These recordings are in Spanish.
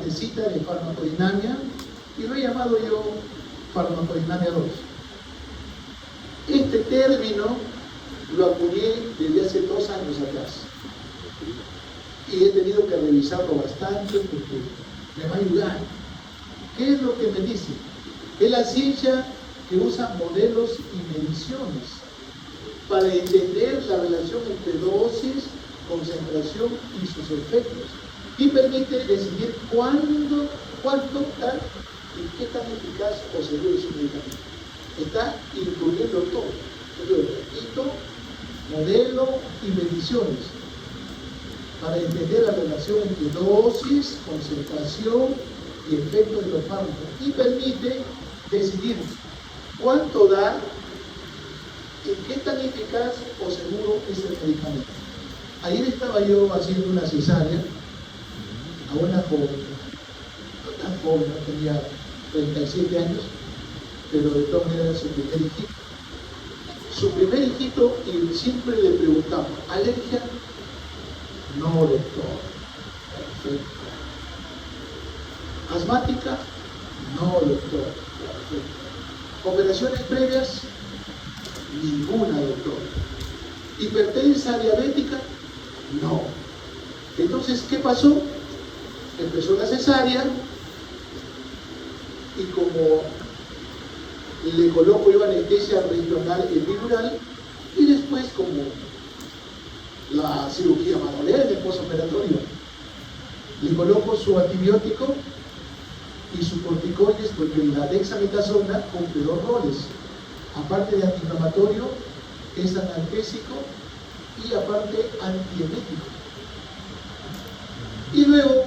partecita de farmacodinamia y lo he llamado yo farmacodinamia 2. Este término lo acuñé desde hace 2 años atrás y he tenido que revisarlo bastante porque me va a ayudar. ¿Qué es lo que me dice? Es la ciencia que usa modelos y mediciones para entender la relación entre dosis, concentración y sus efectos, y permite decidir cuánto dar y qué tan eficaz o seguro es un medicamento. Está incluyendo todo. Repito, modelo y mediciones para entender la relación entre dosis, concentración y efectos de los fármacos, y permite decidir cuánto dar y qué tan eficaz o seguro es el medicamento. Ayer estaba yo haciendo una cesárea a una joven, no tan joven, no tenía 37 años, pero de todas maneras su primer hijito. Su primer hijito, y siempre le preguntamos, ¿alergia? No, doctor. Perfecto. ¿Asmática? No, doctor. Perfecto. ¿Operaciones previas? Ninguna, doctor. ¿Hipertensa diabética? No. Entonces, ¿qué pasó? Empezó la cesárea y como le coloco yo anestesia regional epidural y después como la cirugía manual en el postoperatorio, le coloco su antibiótico y su corticoides porque la dexametasona cumple 2 roles. Aparte de antiinflamatorio, es analgésico y aparte antiemético. Y luego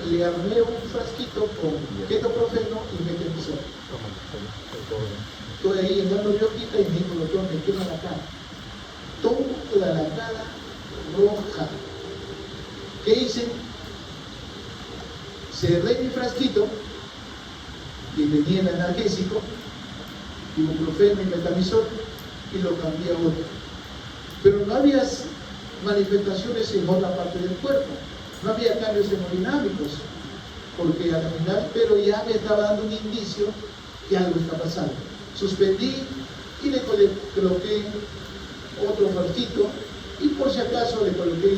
le armé un frasquito con ketoprofeno y metemizol. Estoy ahí andando yo quita y me dijo, doctor, me quema la cara. Toda la cara roja. ¿Qué hice? Cerré mi frasquito que tenía el analgésico, ibuprofeno y metamizol, y lo cambié a otro. Pero no había manifestaciones en otra parte del cuerpo, no había cambios hemodinámicos, porque al final, pero ya me estaba dando un indicio que algo está pasando. Suspendí y le coloqué otro frasquito, y por si acaso le coloqué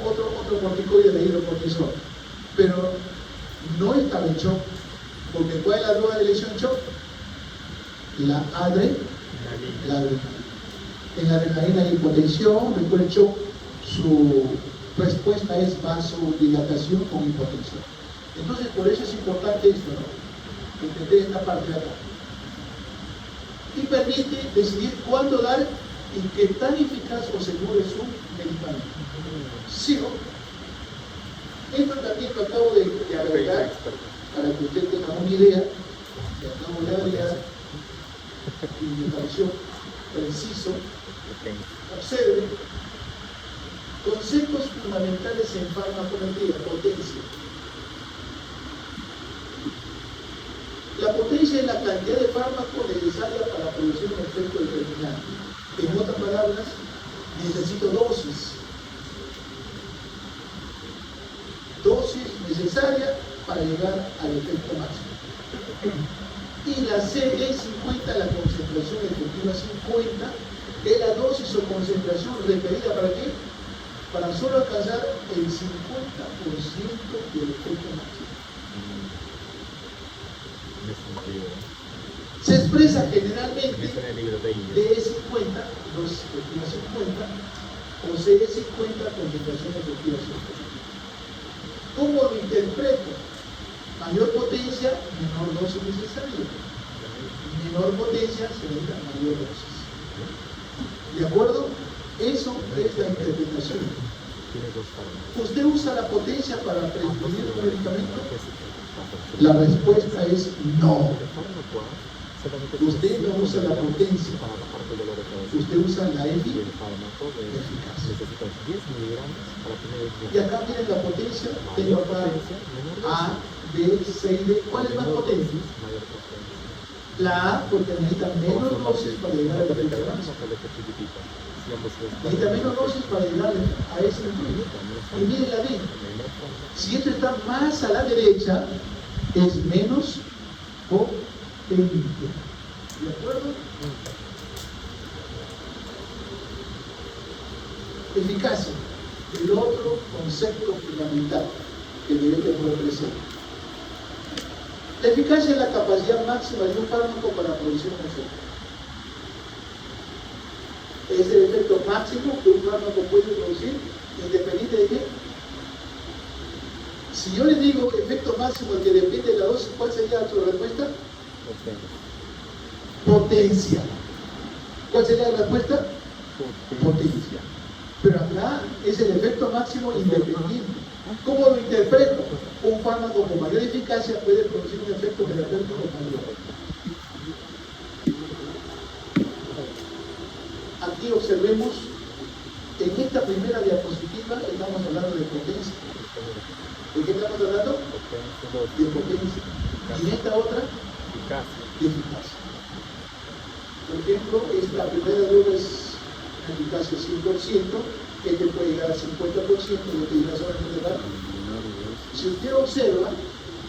otro corticoide de hidrocortisona. Pero no estaba en shock, porque ¿cuál es la droga de lesión shock? La adrenalina. En la adrenalina hay hipotensión, después el shock, su respuesta es vasodilatación con hipotensión. Entonces, por eso es importante esto, ¿no? Entender esta parte de acá. Y permite decidir cuándo dar y qué tan eficaz o seguro es un medicamento. Sigo. Esto también lo acabo de agregar para que usted tenga una idea, que acabo de agregar, y me pareció preciso. Observe, conceptos fundamentales en farmacología, potencia. La potencia es la cantidad de fármaco necesaria para producir un efecto determinado. En otras palabras, necesito dosis. Dosis necesaria para llegar al efecto máximo. Y la CD50, la concentración efectiva 50, es la dosis o concentración requerida ¿para qué? Para solo alcanzar el 50% del efecto máximo. Se expresa generalmente DE50, dosis efectiva 50, o CD50, concentración efectiva 50. ¿Cómo lo interpreto? Mayor potencia, menor dosis necesaria. Menor potencia, se necesita mayor dosis. ¿De acuerdo? Eso es la interpretación. ¿Usted usa la potencia para prescribir un medicamento? La respuesta es no. Usted no usa la potencia. Usted usa la eficacia. Y acá miren la potencia. Tengo acá A, B, C y D. ¿Cuál es más potente? La A porque necesita menos dosis para llegar al efecto máximo. Necesita menos dosis para llegar a ese efecto. Y miren la D. Si esto está más a la derecha, es menos potente. ¿De acuerdo? Eficacia. El otro concepto fundamental que debe tener presente. La eficacia es la capacidad máxima de un fármaco para producir un efecto. Es el efecto máximo que un fármaco puede producir, independiente de qué. Si yo le digo efecto máximo que depende de la dosis, ¿cuál sería su respuesta? Potencia. ¿Cuál sería la respuesta? Potencia. Pero acá es el efecto máximo independiente. ¿Cómo lo interpreto? Un fármaco con mayor eficacia puede producir un efecto terapéutico mayor. Aquí observemos, en esta primera diapositiva estamos hablando de potencia. ¿De qué estamos hablando? De potencia. Y en esta otra, de eficacia. Por ejemplo, esta primera deuda es eficacia 100%, este puede llegar al 50%, lo que llega solamente a. Si usted observa,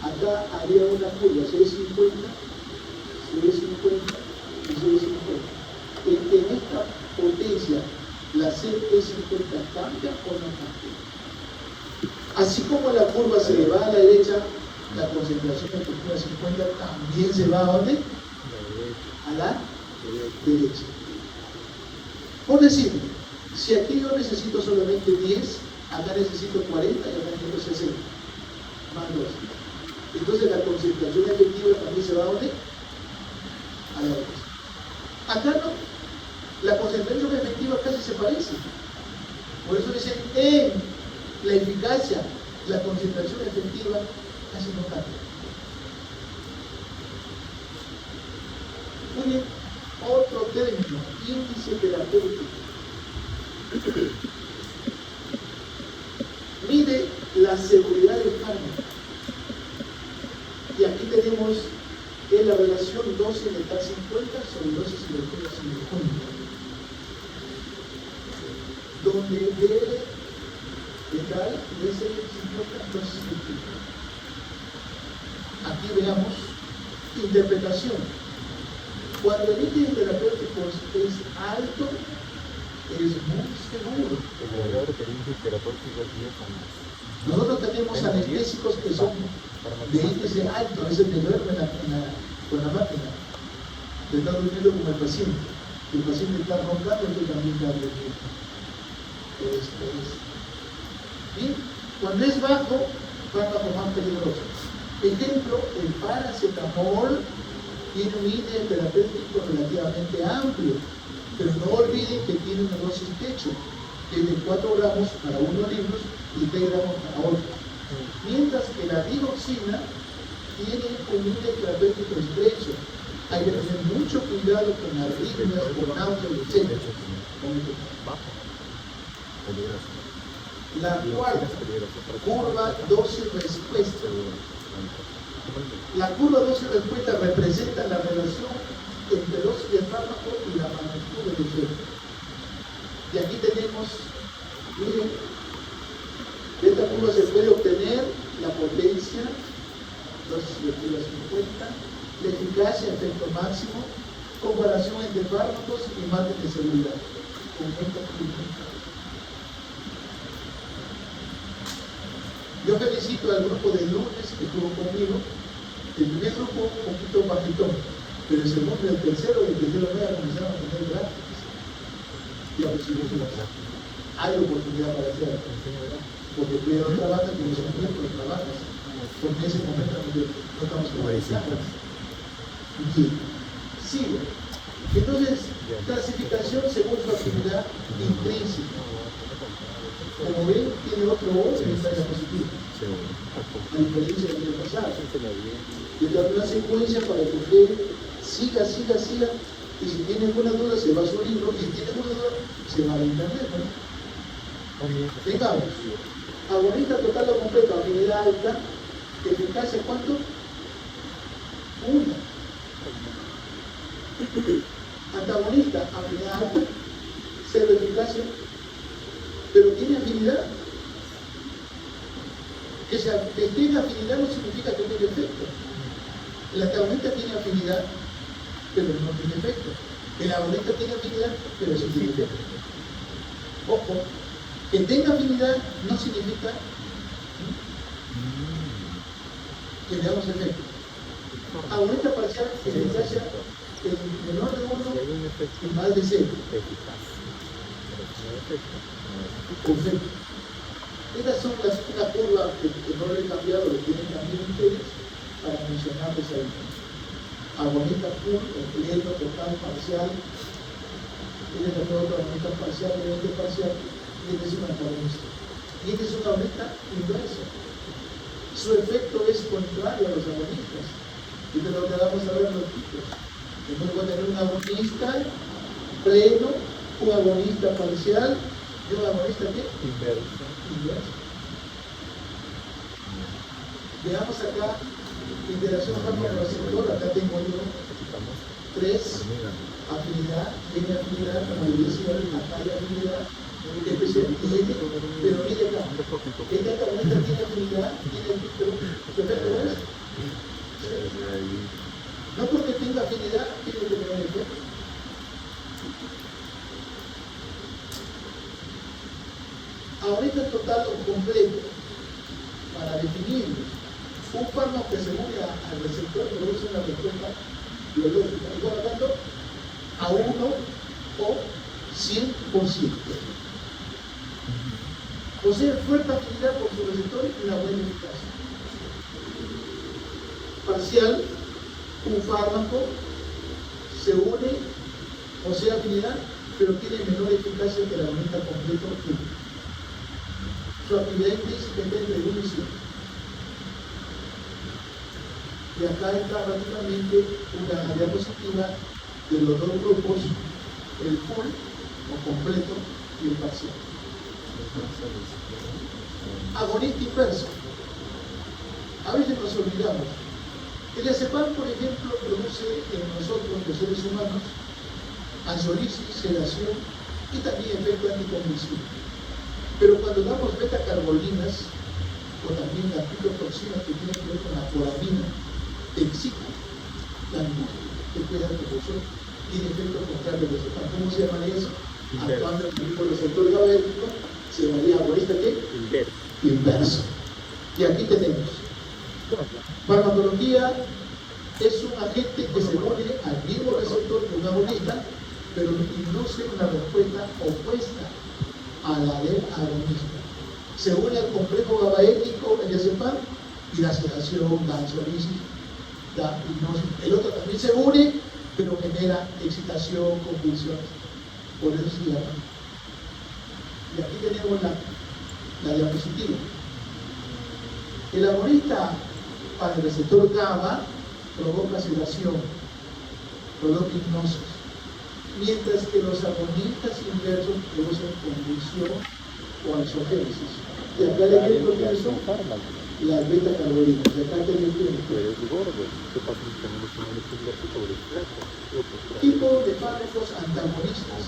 acá había una curva, CD50, CD50 y CD50. En esta potencia, la CD50 cambia o no cambia. Así como la curva se le va a la derecha, la concentración efectiva 50 también se va ¿a dónde? A la derecha. Por decir, si aquí yo necesito solamente 10, acá necesito 40 y acá necesito 60. Más 2. Entonces la concentración efectiva también se va ¿a dónde? A la derecha. Acá no. La concentración efectiva casi se parece. Por eso dicen, en la eficacia, la concentración efectiva casi no cambia. Muy bien. Otro término, índice terapéutico. Mide la seguridad del fármaco. Y aquí tenemos la relación dosis letal 50 sobre dosis letal 50. Donde D letal y S 50 dosis letal. Aquí veamos interpretación. Cuando el índice terapéutico es alto, es muy seguro. Nosotros tenemos anestésicos que son de índice alto, es el que duerme con la máquina. Está durmiendo como el paciente. El paciente está roncando, entonces también está durmiendo. Bien, cuando es bajo, fármaco más peligroso. Ejemplo, el paracetamol tiene un índice terapéutico relativamente amplio, pero no olviden que tiene una dosis techo, que es de 4 gramos para 1 libro y 3 gramos para otro. Mientras que la digoxina tiene un índice terapéutico estrecho. Hay que tener mucho cuidado con arritmias, con náuseas, etc. La cuarta, curva dosis-respuesta. La curva dosis-respuesta representa la relación entre dosis de fármaco y la magnitud del efecto. Y aquí tenemos, miren, de esta curva se puede obtener la potencia, dosis efectiva 50, la eficacia, efecto máximo, comparación entre fármacos y margen de seguridad. Yo felicito al grupo de lunes que estuvo conmigo. El primer grupo un poquito bajitón, pero el segundo y el tercero media comenzaron a tener prácticas. Ya hay oportunidad para hacerlo, porque fui a otra banda que no son miembros, trabajas, porque en ese momento no estamos conversando. Bien, sigo. Entonces, clasificación según su actividad intrínseca. Como ven, tiene otro orden en esta diapositiva. A diferencia del año pasado. Y da una secuencia para que usted siga, y si tiene alguna duda se va a su libro, y si tiene alguna duda se va a internet, ¿no? Tengamos agonista total o completa, afinidad alta, eficacia, ¿cuánto? 1. Antagonista, afinidad alta, cero eficacia, pero tiene afinidad. Que tenga afinidad no significa que tenga efecto. El antagonista tiene afinidad, pero no tiene efecto. El agonista tiene afinidad, pero sí tiene efecto. Ojo, que tenga afinidad no significa que veamos efecto. Agonista parcial, eficacia en menor de 1 y más de 0. Perfecto. Estas son una curva que no le he cambiado, lo tienen también ustedes para mencionarles ahí. Agonista full, pleno, total, parcial. Tienes también otro agonista parcial, elemento parcial. Y este es un antagonista. Y este es un agonista inverso. Su efecto es contrario a los agonistas. Y de lo que vamos a ver en los tipos. Entonces voy a tener un agonista pleno, un agonista parcial y un agonista ¿qué? Inverso. Veamos acá, interacción fármaco-receptor, acá tengo yo 3, afinidad, tiene afinidad, como le decía, acá hay afinidad, especial tiene, pero mire acá, esta agonista tiene afinidad, tiene efecto, ¿su efecto es? No porque tenga afinidad, tiene que tener efecto. Agonista total o completo, para definirlo, un fármaco que se une al receptor produce una respuesta biológica, igual hablando a 1 o 100%. Posee fuerte afinidad por su receptor y una buena eficacia. Parcial, un fármaco se une, posee afinidad, pero tiene menor eficacia que el agonista completo. Su actividad intrínseca es entre 1 y 100. Y acá está prácticamente una diapositiva de los dos grupos, el full o completo y el parcial. Agonista inverso. A veces nos olvidamos. El diazepam, por ejemplo, produce en nosotros, los seres humanos, ansiolisis, sedación y también efecto anticonvulsivo. Pero cuando damos beta-carbolinas o también las fitotoxinas que tienen que ver con la coramina, te excita la angustia, te queda el propulsor, tiene efecto contrario al receptor. ¿Cómo se llama eso? Actuando en el receptor GABAérgico, se llamaría agonista ¿qué? Inverso. Y aquí tenemos. Farmacología es un agente que se une al mismo receptor que un agonista, pero induce una respuesta opuesta a la del agonista. Se une al complejo GABAérgico, el diazepam, y la sedación, la ansiolisis, la hipnosis. El otro también se une, pero genera excitación, convulsiones. Por eso se llama. Y aquí tenemos la diapositiva. El agonista para el receptor GABA provoca sedación, provoca hipnosis, mientras que los agonistas inversos producen convulsión o ansiogénesis. Y acá el ejemplo que son las beta-carbolinas. Y acá el ejemplo. Tipo de fármacos antagonistas.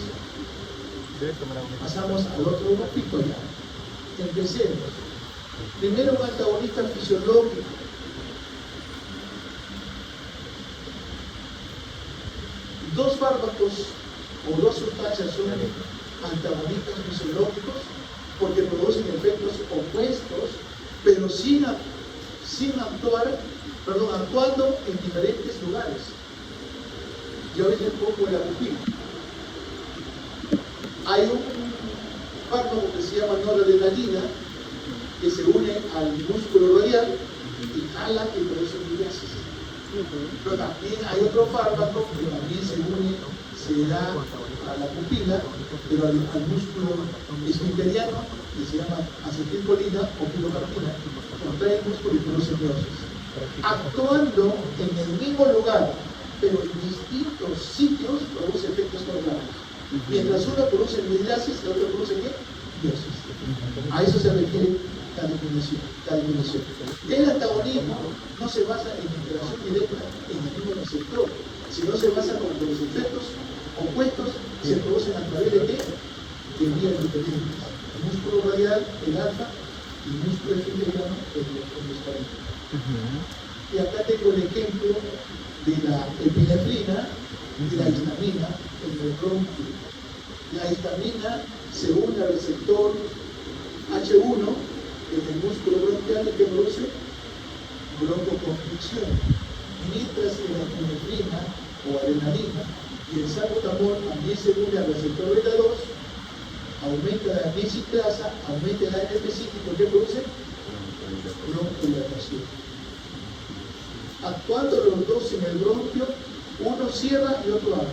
Pasamos al otro grupito ya. Empecemos. Primero un antagonista fisiológico. Dos fármacos o dos sustancias son antagonistas fisiológicos porque producen efectos opuestos, pero actuando en diferentes lugares. Yo les pongo la pupila. Hay un fármaco que se llama noradrenalina que se une al músculo radial y jala y produce migrasis. Pero también hay otro fármaco que también se da a la pupila, pero al músculo esfinteriano, que se llama acetilcolina o pilocarpina, contrae el músculo y produce miosis. Actuando en el mismo lugar, pero en distintos sitios, produce efectos contrarios. Mientras uno produce migrasis, el otro produce ¿qué? Miosis. A eso se refiere la definición. El antagonismo no se basa en interacción directa en el mismo receptor, sino se basa cuando los efectos opuestos se producen a través de qué? De vías diferentes. El músculo radial, el alfa, y el músculo efímero, el esfaleno. Y acá tengo el ejemplo de la epinefrina y la histamina en el bronquio. La histamina se une al receptor H1 en el músculo bronquial que produce broncoconstricción, mientras que la epinefrina o adrenalina y el salbutamol también se une al receptor beta 2, aumenta la disciclasa, aumenta el ANP psíquico que produce broncodilatación. Actuando los dos en el bronquio, uno cierra y otro abre.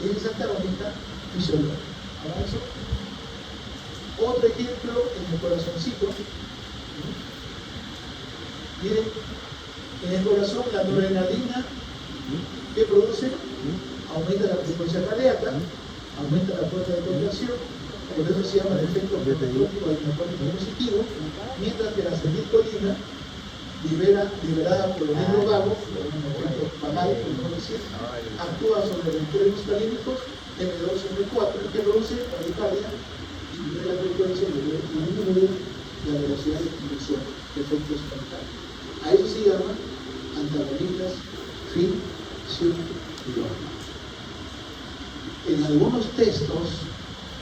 Es antagonista fisiológica. ¿Avanzo? Otro ejemplo en el corazoncito. Miren, en el corazón la noradrenalina que produce aumenta la frecuencia cardíaca, aumenta la fuerza de contracción, por eso se llama el efecto protrópico adrenocórtico positivo, mientras que la acetilcolina liberada por los nervios vagos, por un efecto vagal, podemos decir, actúa sobre los vectores muscarínicos M2 y M4 que produce taquicardia y libera la frecuencia y disminuye la velocidad de inducción de efectos espontáneos. A eso se llaman antagonistas fisiológicos. En algunos textos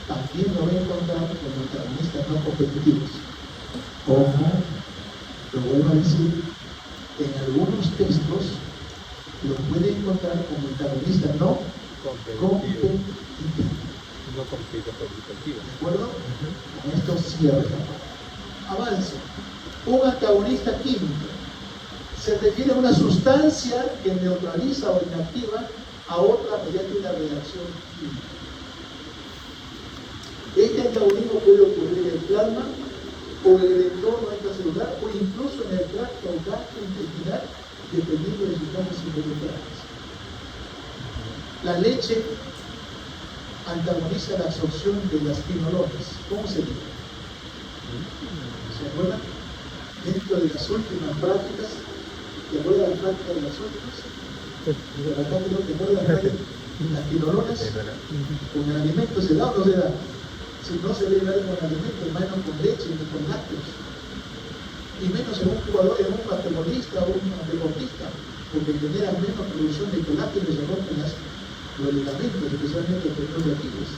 también lo voy a encontrar como antagonistas no competitivos. Ojo, lo vuelvo a decir, en algunos textos lo puede encontrar como antagonistas no competitivos. No competitivo. ¿De acuerdo? Con esto cierro esta parte. Avance. Un antagonista químico se refiere a una sustancia que neutraliza o inactiva a otra mediante una reacción química. Este antagonismo puede ocurrir en el plasma o en el entorno extracelular o incluso en el tracto gastrointestinal, dependiendo de sustancias involucradas. La leche antagoniza la absorción de las quinolonas. ¿Cómo se dice? ¿Se acuerdan? Dentro de las últimas prácticas, ¿te acuerdas la práctica de las últimas? Acá creo que acuerdan las quinolonas con el alimento se da o no se da. Si no se debe dar con alimentos, menos con leche ni con lácteos. Y menos en un jugador, en un basquetbolista o un deportista, porque genera menos producción de colágeno y se rompen los ligamentos, especialmente los tendón de Aquiles.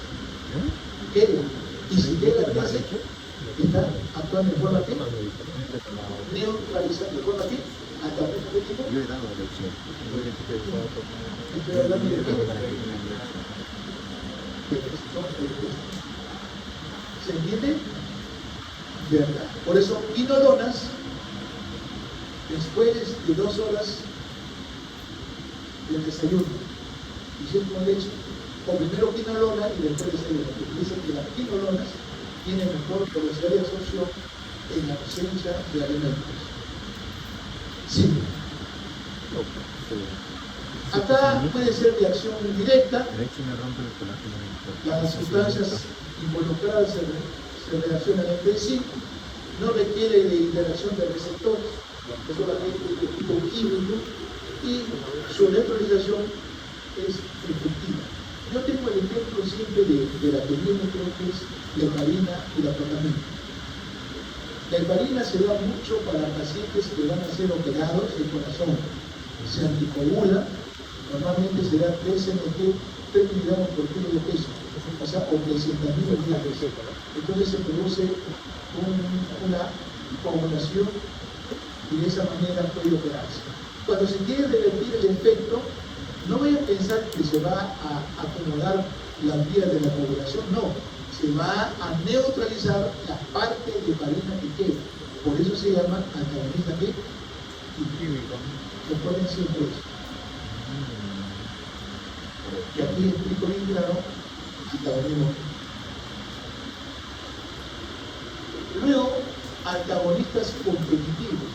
Y si llega a clase, está actuando de forma que neutralizando, de forma que hasta un tipo. Yo he dado leche. Estoy hablando de qué. ¿Se entiende? ¿Verdad? Por eso, quinolonas, después de 2 horas del desayuno, y si es con leche, o primero quinolona y después desayuno, porque dicen que las quinolonas tienen mejor velocidad de absorción en la ausencia de alimentos. Sí. Acá puede ser de acción directa. Las sustancias involucradas se relacionan entre sí, no requiere de interacción de receptores, solamente de tipo químico, y su neutralización es efectiva. Yo tengo el ejemplo siempre de la que viene, creo que es la heparina y la protamina. La heparina se da mucho para pacientes que van a ser operados de corazón. Se anticoagula, normalmente se da 3 mg, 3 miligramos por kilo de peso, o sea, o 300.000 unidades. Entonces se produce una coagulación y de esa manera puede operarse. Cuando se quiere revertir el efecto, no voy a pensar que se va a acomodar las vías de la coagulación, no. Se va a neutralizar la parte de heparina que queda. Por eso se llama antagonista químico. Recuerden siempre eso. Y aquí explico bien claro antagonismo. Luego, antagonistas competitivos.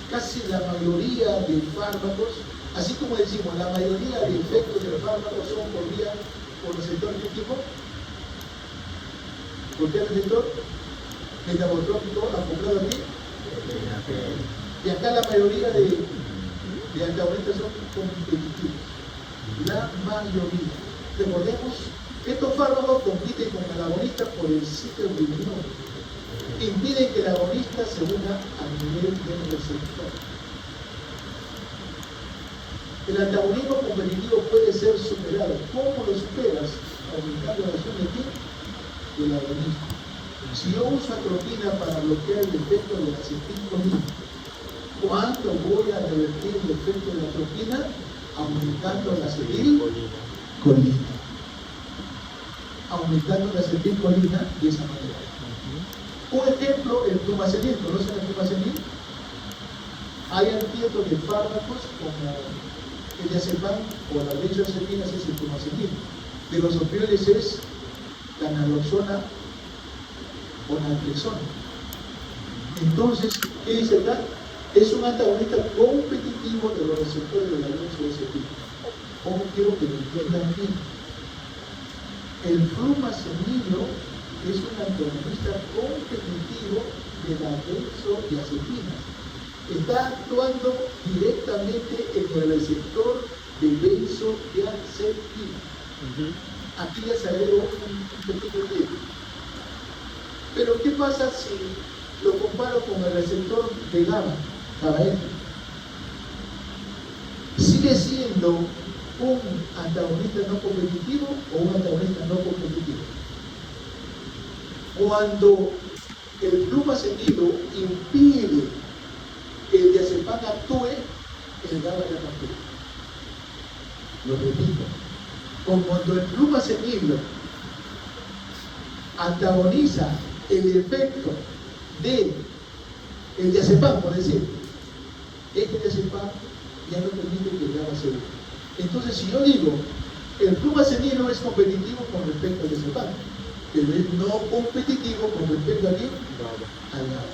Casi la mayoría de fármacos, así como decimos, la mayoría de efectos de los fármacos son por receptor qué tipo. ¿Por qué receptor? El neurotrópico acoplado aquí. Y acá la mayoría de antagonistas son competitivos. La mayoría. Recordemos que estos fármacos compiten con el agonista por el sitio luminoso. Impiden que el agonista se una al nivel del receptor. El antagonismo competitivo puede ser superado. ¿Cómo lo superas? Aumentando la acción de quién? Del agonista. Si yo uso atropina para bloquear el efecto de la acetilcolina, ¿cuándo voy a revertir el efecto de la atropina? Aumentando la acetilcolina. Aumentando la acetilcolina de esa manera. Un ejemplo, el plumacenil. ¿Conocen el plumacenil? Hay antídotos de fármacos como el diazepam o la benzodiazepinas, es el plumacenil. De los opioides es la naloxona o naltrexona. Entonces, ¿qué dice acá? Es un antagonista competitivo de los receptores de la benzodiazepina. ¿Cómo quiero que lo entiendan bien? El flumacenilo es un antagonista competitivo de la benzodiazepina. Está actuando directamente en el receptor de benzodiazepina. Aquí les agrego un pequeño detalle. Pero ¿qué pasa si lo comparo con el receptor de GABA? ¿Sigue siendo un antagonista no competitivo o un antagonista no competitivo? Cuando el plumacenilo impide que el diazepam actúe, el GABA ya no actúa. Lo repito. Cuando el plumacenilo antagoniza el efecto de el diazepam, por decir, este diazepam ya no permite que el GABA se una. Entonces, si yo digo, el plumacenilo es competitivo con respecto al diazepam, pero es no competitivo con respecto a quién? Al GABA.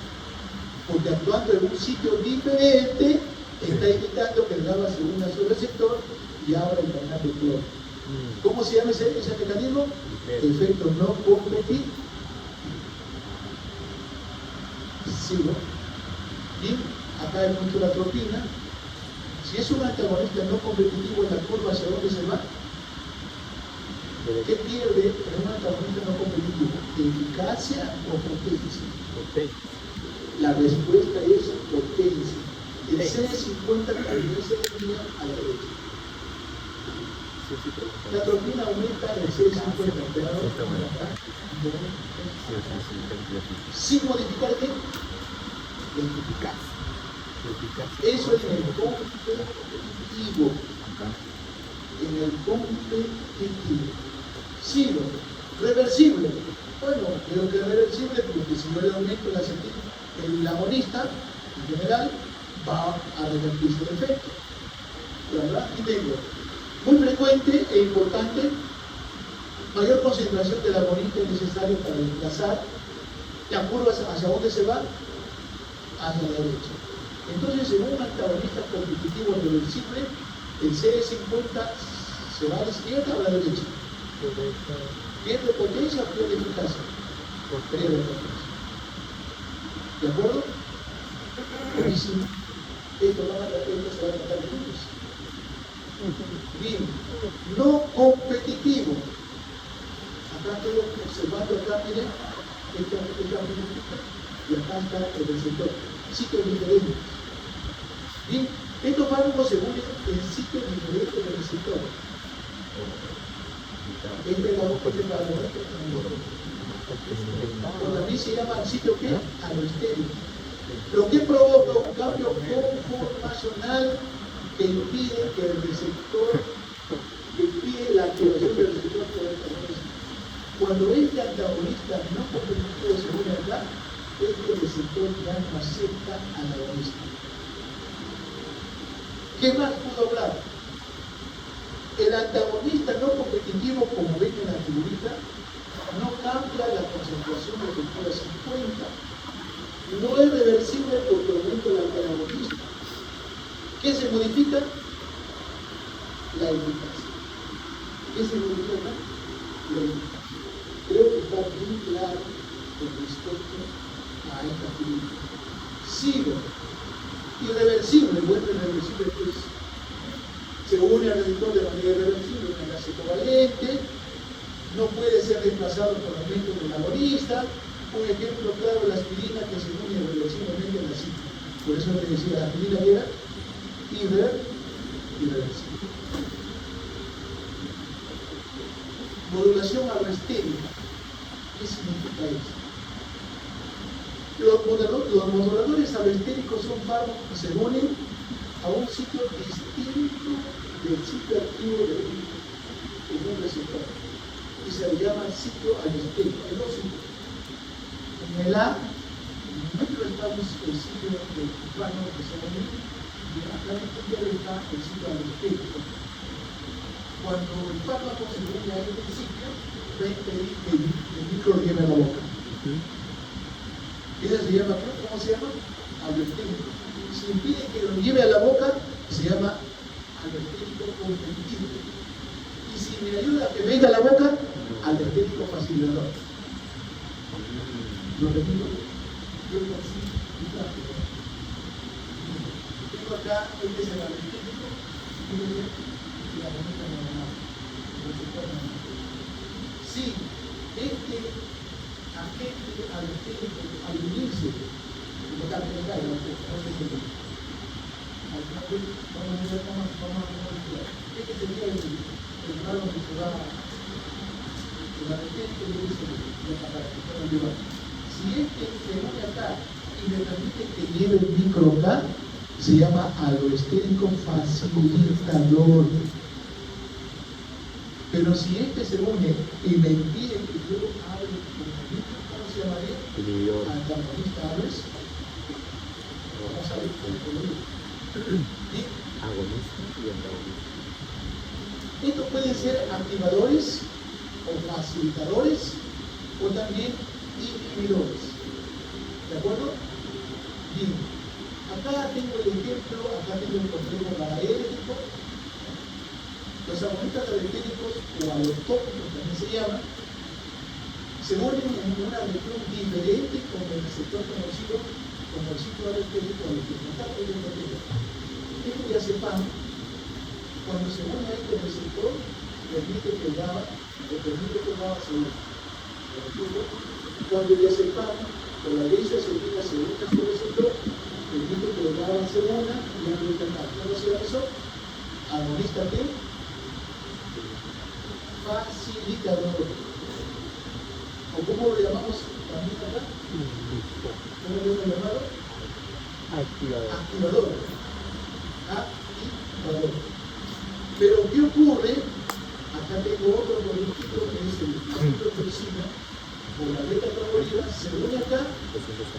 Porque actuando en un sitio diferente, está evitando que el GABA se una a su receptor y abra el canal de cloro. ¿Cómo se llama ese mecanismo? Efecto no competitivo. Sigo. Bien, acá hay mucho la atropina. Si es un antagonista no competitivo en la curva, ¿hacia dónde se va? ¿Qué pierde en un antagonista no competitivo? ¿Eficacia o potencia? La respuesta es potencia. El CD50 también se denomina a la derecha. La atropina aumenta el CD50, pero sin modificar qué? Eso es en el competitivo. En el competitivo. Sigo. Reversible. Bueno, creo que es reversible porque si yo le aumento el agonista, en general, va a revertirse el efecto. ¿Verdad? Y tengo muy frecuente e importante, mayor concentración del agonista es necesario para desplazar la curva hacia dónde se va, hacia la derecha. Entonces, en un antagonista competitivo reversible, el CD50 se va a la izquierda o a la derecha. ¿Pierde potencia o pierde eficacia? Pierde potencia. ¿De acuerdo? Buenísimo. Esto se va a tratar de lunes. Bien, no competitivo. Acá estoy observando acá, miren, esta política, y acá está el receptor. Sitios diferentes. Bien, estos fármacos se unen en sitios diferentes del receptor. Esta es la boca de la también se llama sitio ¿qué? Alostérico. Lo que provoca un cambio conformacional que impide que el receptor, que impide la activación del receptor por el antagonista. Cuando este antagonista no competitivo se une acá, este receptor ya no acepta al agonista. ¿Qué más pudo hablar? El antagonista no competitivo, como ven en la figurita, no cambia la concentración de efectiva 50. No es reversible porque aumenta el antagonista. ¿Qué se modifica? La eficacia. ¿Qué se modifica acá? La eficacia. Creo que está bien claro con respecto Sigo. Irreversible, bueno, irreversible pues se une al receptor de manera irreversible, un enlace covalente, no puede ser reemplazado por aumento del agonista. Un ejemplo claro, la aspirina que se une irreversiblemente en la cita. Por eso le decía, la aspirina era irreversible. Modulación alostérica. ¿Qué significa eso? Los moduladores alostéricos son fármacos que se unen a un sitio distinto del sitio activo de un receptor. Y se le llama sitio alostérico. Hay dos sitios. En el A, nosotros estamos el sitio del fármaco que se une, y acá en el izquierdo está el sitio alostérico. Cuando el fármaco se une a este sitio, va a impedir que el micro lo lleve a la boca. Esa se llama, ¿cómo se llama? Alostérico. Si impide que lo lleve a la boca, se llama alostérico competitivo. Y si me ayuda a que venga a la boca, alostérico facilitador. Lo repito, yo tengo acá, este es el alostérico, y la bonita normal. Si este agente alostérico al unirse, vamos a ver este sería el raro que se va el alostérico y dice para que puedan llevar. Si este se une acá y me permite que lleve el micro acá, se llama alostérico facilitador. Pero si este se une y me impide que yo hable con el micro, ¿cómo se llamaría? Antagonista aves. Vamos a ver cómo lo agonista y antagonista. Estos pueden ser activadores o facilitadores o también inhibidores. ¿De acuerdo? Bien. Acá tengo el ejemplo, acá tengo el complejo gaérgico. Los agonistas alostéricos o alotópicos también se llaman, se unen en una región diferente con el receptor conocido como el sitio alostérico a los que contacto de botella. Este diazepam, cuando se une a este receptor, permite que el GABA se una. Cuando el diazepam con la benzoacetina se une a su receptor, permite que el GABA se una y ya no está mal. ¿Cómo se llama eso? Agonista T. Facilitador. ¿O cómo lo llamamos también acá? ¿Cómo lo hemos llamado? Activador. Activador. Activador. Pero ¿qué ocurre? Acá tengo otro producto que es el angiotensina o la beta-carbolina, se une acá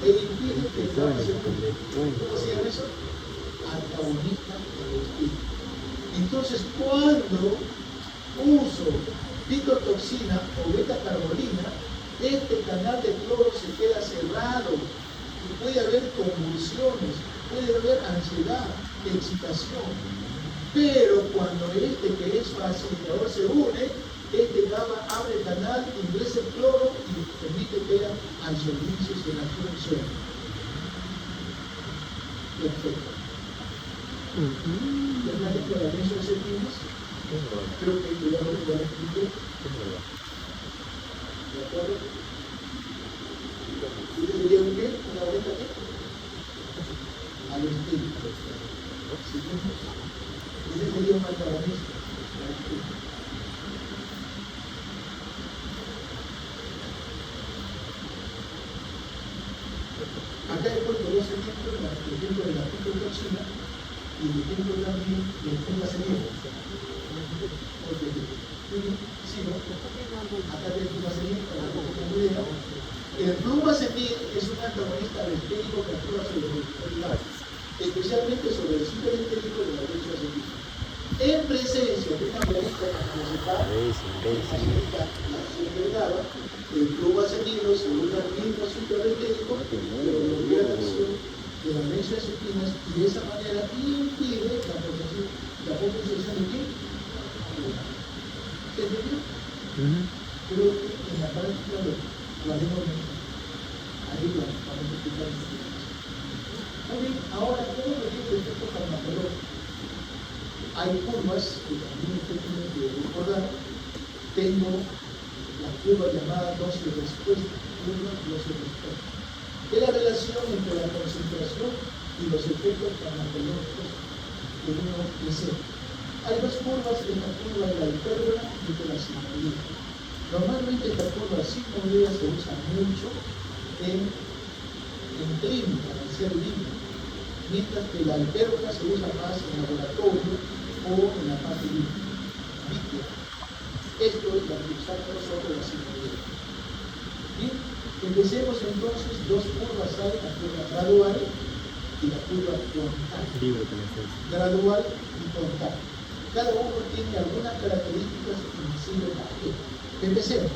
e impide que el GABA se une. ¿Cómo se llama eso? Antagonista alostérico. Entonces, cuando uso fitotoxina o beta-carbolina, este canal de cloro se queda cerrado y puede haber convulsiones, puede haber ansiedad, excitación. Pero cuando este que es facilitador se une, este GABA abre el canal, ingresa el cloro y permite que haya ansiolíticos en la acción. Perfecto. ¿Ya me han hecho la benzoacetinas? Creo que ya lo expliqué. ¿De acuerdo? ¿Y sería un qué? ¿Una boleta qué? Alostérico. ¿Sí? Ese sería un antagonista. Acá he puesto dos ejemplos, el ejemplo de la fitotoxina y el ejemplo también del fumacenido. Sí, ¿no? Acá tengo fumacenido, el flumacenil es un antagonista alostérico que actúa sobre el receptor, especialmente sobre el sitio alostérico de la benzoacetina. En presencia de una agonista el flumacenilo se une al mismo sitio alostérico, pero bloquea la acción de las benzoacetinas y de esa manera impide la potenciación de qué? ¿Se entendió? Creo que en la práctica lo haremos ahí, Muy bien, ahora, ¿cómo medir el efecto farmacológico? Hay curvas que también usted tiene que recordar. Tengo la curva llamada dosis-respuesta, curva dosis-respuesta. Es la relación entre la concentración y los efectos farmacológicos que uno desea. Hay dos curvas, esta curva de la hipérbora y de la sigmoidea. Normalmente esta curva sigmoidea se usa mucho en clínica, en ser vivo, mientras que la hipérbora se usa más en laboratorio o en la parte líquida. Esto es lo que usamos nosotros la sigmoidea. Bien, empecemos entonces, dos curvas hay, la curva gradual y la curva frontal. Gradual y frontal. Cada uno tiene algunas características que nos sirven para qué. Empecemos.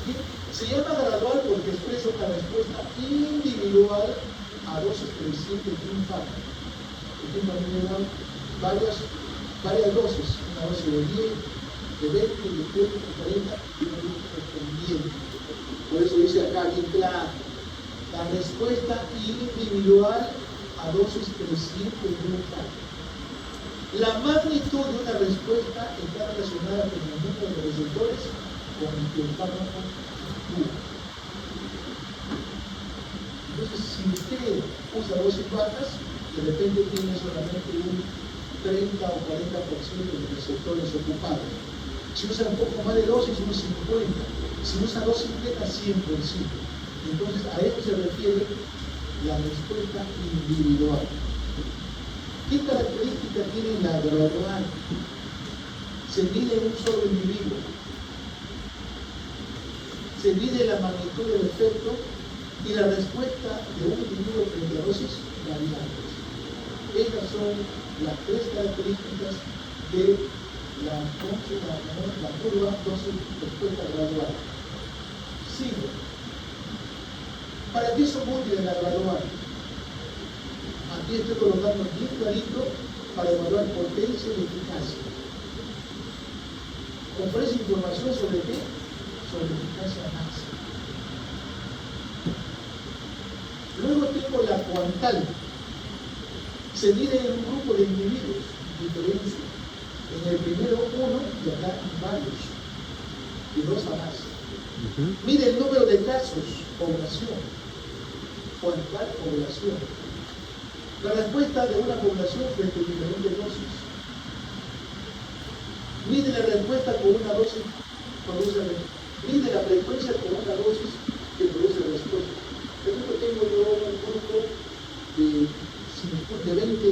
Bien, se llama gradual porque expresa una respuesta individual a dosis crecientes de un fármaco. Por ejemplo, a mí me dan varias dosis, una dosis de 10, de 20, de 30, de 40 y una dosis correspondiente. Por eso dice acá bien claro, la respuesta individual a dosis crecientes de un fármaco. La magnitud de una respuesta está relacionada con el número de receptores con el que el fármaco actúa. Entonces, si usted usa dosis bajas, de repente tiene solamente un 30 o 40% de receptores ocupados. Si usa un poco más de dosis, un 50%. Si usa dosis beta, 100%. Entonces, a eso se refiere la respuesta individual. ¿Qué característica tiene la gradual? Se mide en un solo individuo. Se mide la magnitud del efecto y la respuesta de un individuo frente a dosis variables. Estas son las tres características de la curva dosis-respuesta gradual. Sigo. ¿Para qué son útiles la gradual? Aquí estoy colocando bien clarito para evaluar potencia y eficacia. Ofrece información sobre qué? Sobre eficacia máxima. Luego tengo la cuantal. Se mide en un grupo de individuos, diferencia. En el primero uno y acá varios, de 2 a más. Mide el número de casos, población. Cuantal, población. La respuesta de una población frente a diferentes dosis. Mide la respuesta con una dosis, mide la frecuencia con una dosis que produce respuesta. Por ejemplo, tengo yo un grupo de 20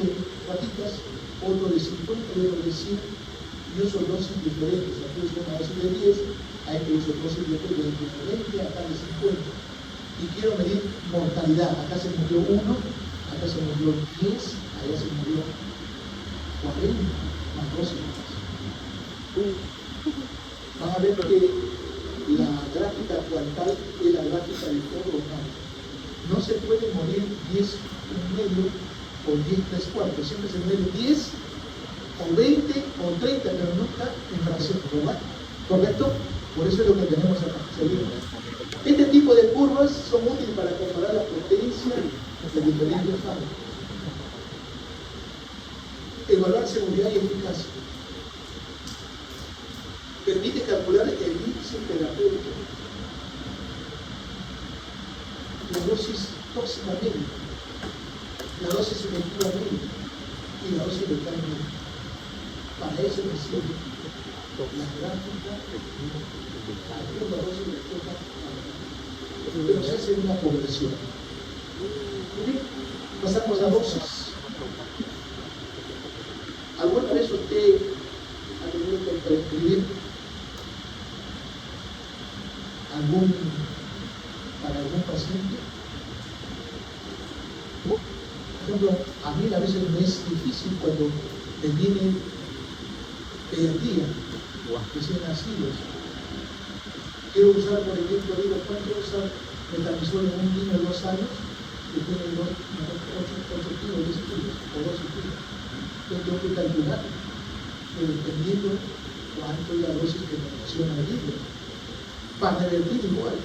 ratitas, otro de 50 y otro de 100, y uso dosis diferentes. Aquí uso una dosis de 10, hay que uso dosis de 20, acá de 50. Y quiero medir mortalidad. Acá se murió 1, acá se murió 10, allá se murió 40, más 12 más. Van a ver que la gráfica cuantal es la gráfica del todo normal. No se puede morir 10 1/2 o 10 3/4. Siempre se muere 10 o 20 o 30, pero nunca en fracción, ¿verdad? ¿Correcto? Por eso es lo que tenemos acá. Seguimos. Este tipo de curvas son útiles para comparar la potencia de diferentes fármacos. Evaluar seguridad y eficacia. Permite calcular el índice terapéutico. La dosis tóxica media, la dosis efectiva media y la dosis letal media. Para eso me sirve la gráfica de la dosis respuesta, pero se hace en una población. Bien, pasamos a dosis. ¿Alguna vez usted ha tenido que prescribir para algún paciente? Por ejemplo, a mí a veces me es difícil cuando me vienen pediatría, recién nacidos. Quiero usar, por ejemplo, digo, ¿cuánto usar metamizol en un niño de 2 años que tiene 8 kilos, 10 kilos o 12 kilos? Entonces tengo que calcular, dependiendo cuánto es la dosis que me menciona el libro. Para revertir igual.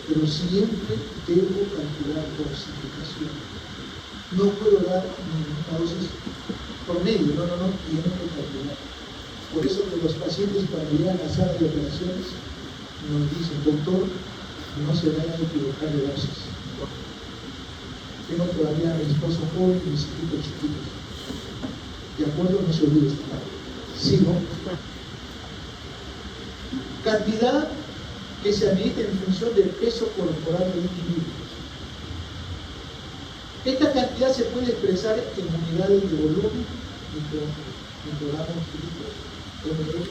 pero siempre debo calcular dosificación. No puedo dar una dosis por medio, no, tiene que calcular. Por eso que los pacientes cuando llegan a la sala de operaciones nos dicen, doctor, no se vayan a equivocar de dosis. Tengo todavía a mi esposo joven y mis hijitos chiquitos. ¿De acuerdo? No se olvide esta parte. Sigo. Cantidad que se administra en función del peso corporal del individuo. Esta cantidad se puede expresar en unidades de volumen, microgramos litros, ml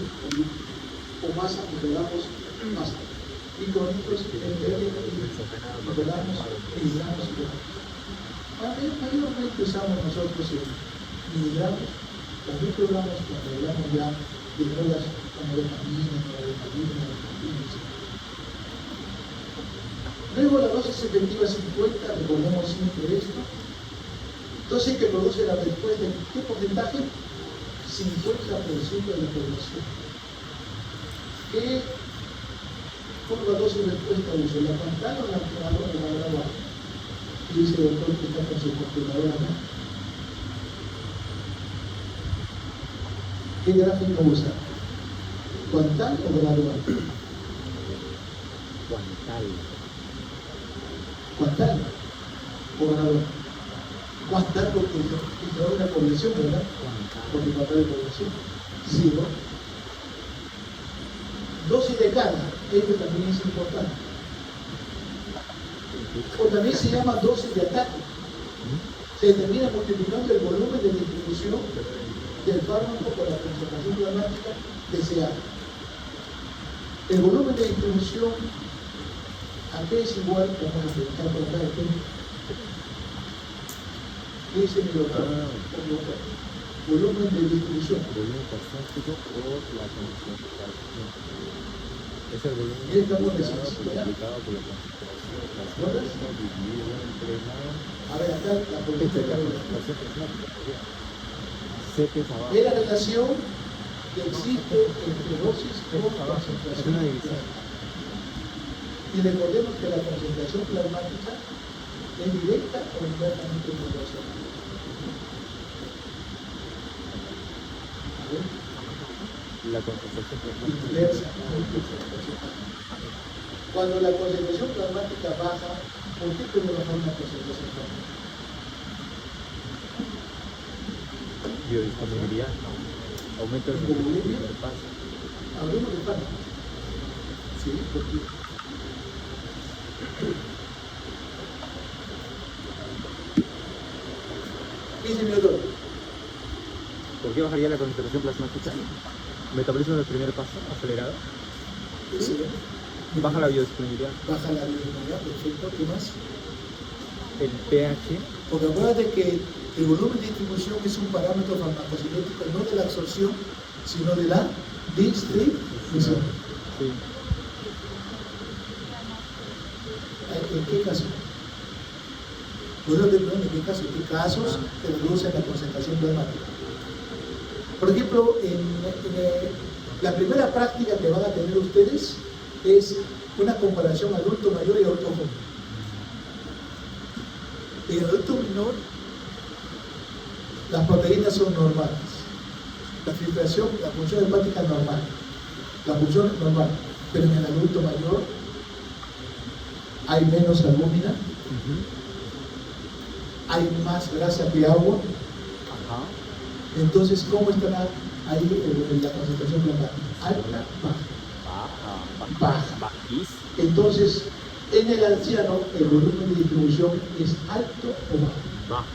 o masa, microgramos masa. Microlitros, ml, microgramos, miligramos, mayormente usamos nosotros en miligramos, los microgramos cuando hablamos ya de drogas como dopamina, noradrenalina, etc. Luego la dosis efectiva 50, recordemos siempre esto. Dosis que produce la respuesta, ¿en qué porcentaje? 50% de la población. ¿Qué curva dosis respuesta uso? ¿La pantalla o la graduada? Y dice el doctor que está con su computadora, ¿no? ¿Qué gráfico usa? ¿Cuantal o gradual? ¿Cuantal o gradual? Cuantal porque es la población, ¿verdad? Porque cuantal de población. Sí, ¿no? Dosis de carga, esto también es importante. O también se llama dosis de ataque. Se determina multiplicando el volumen de distribución del fármaco por la concentración plasmática deseada. El volumen de distribución, ¿a qué es igual? Vamos a preguntar por acá el tema. ¿Qué dice mi doctor? Volumen de distribución. Volumen plasmático por la concentración. Es el volumen multiplicado por la concentración dividido entre la... A ver, acá la política la concentración plasmática. Es la relación que existe entre dosis y concentración. Es una división. Y recordemos que la concentración plasmática es directa o inversamente proporcional. La concentración plasmática. Inversamente proporcional. Cuando la concentración plasmática baja, ¿por qué puede bajar una concentración plasmática? Biodisponibilidad. Aumento del paso. Hablemos de paso. Sí, porque ¿qué dice mi doctor? ¿Por qué bajaría la concentración plasmática? Metabolismo del primer paso, acelerado. Sí. Baja la biodisponibilidad. Baja la biodisponibilidad, perfecto. ¿Qué más? El pH. Porque acuérdate que el volumen de distribución es un parámetro farmacocinético no de la absorción, sino de la distribución. Sí. ¿En qué caso? Bueno, te pregunto, ¿en qué caso? ¿En qué casos te reducen la concentración plasmática? Por ejemplo, la primera práctica que van a tener ustedes es una comparación adulto mayor y adulto joven. En el adulto menor, las proteínas son normales. La filtración, la función hepática es normal. La función es normal. Pero en el adulto mayor hay menos albúmina, hay más grasa que agua. Ajá. Entonces, ¿cómo estará ahí la concentración plasmática? Alta, baja. Baja. Bajís. Entonces, en el anciano, el volumen de distribución es alto o bajo. Bajo.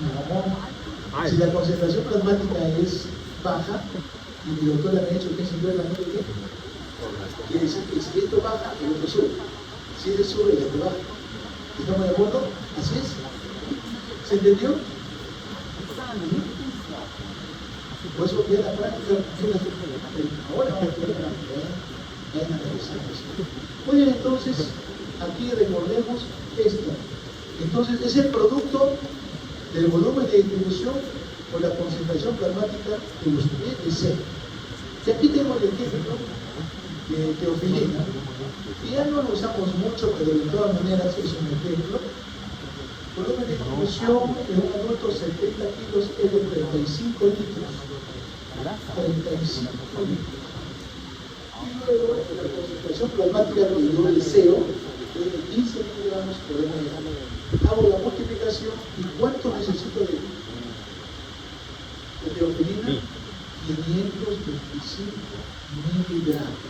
No. Si la concentración plasmática es baja, y mi doctora me ha dicho que es inversamente ¿qué? Quiere decir que si esto baja, el otro sube. Si él sube, el otro baja. ¿Estamos de acuerdo? Así es. ¿Se entendió? Por eso ya la práctica, ahora vamos a ver la práctica, vayan a revisar eso. Muy bien, entonces, aquí recordemos esto. Entonces, es el producto del volumen de distribución por la concentración plasmática que usted desea. Y aquí tengo el ejemplo de teofilina, y ya no lo usamos mucho, pero de todas maneras es un ejemplo. Volumen de infusión en un adulto 70 kilos es de 35 litros. 35 litros. Y luego la concentración plasmática que yo deseo es de 15 miligramos por ml. Hago la multiplicación y ¿cuánto necesito de teofilina? 525 miligramos.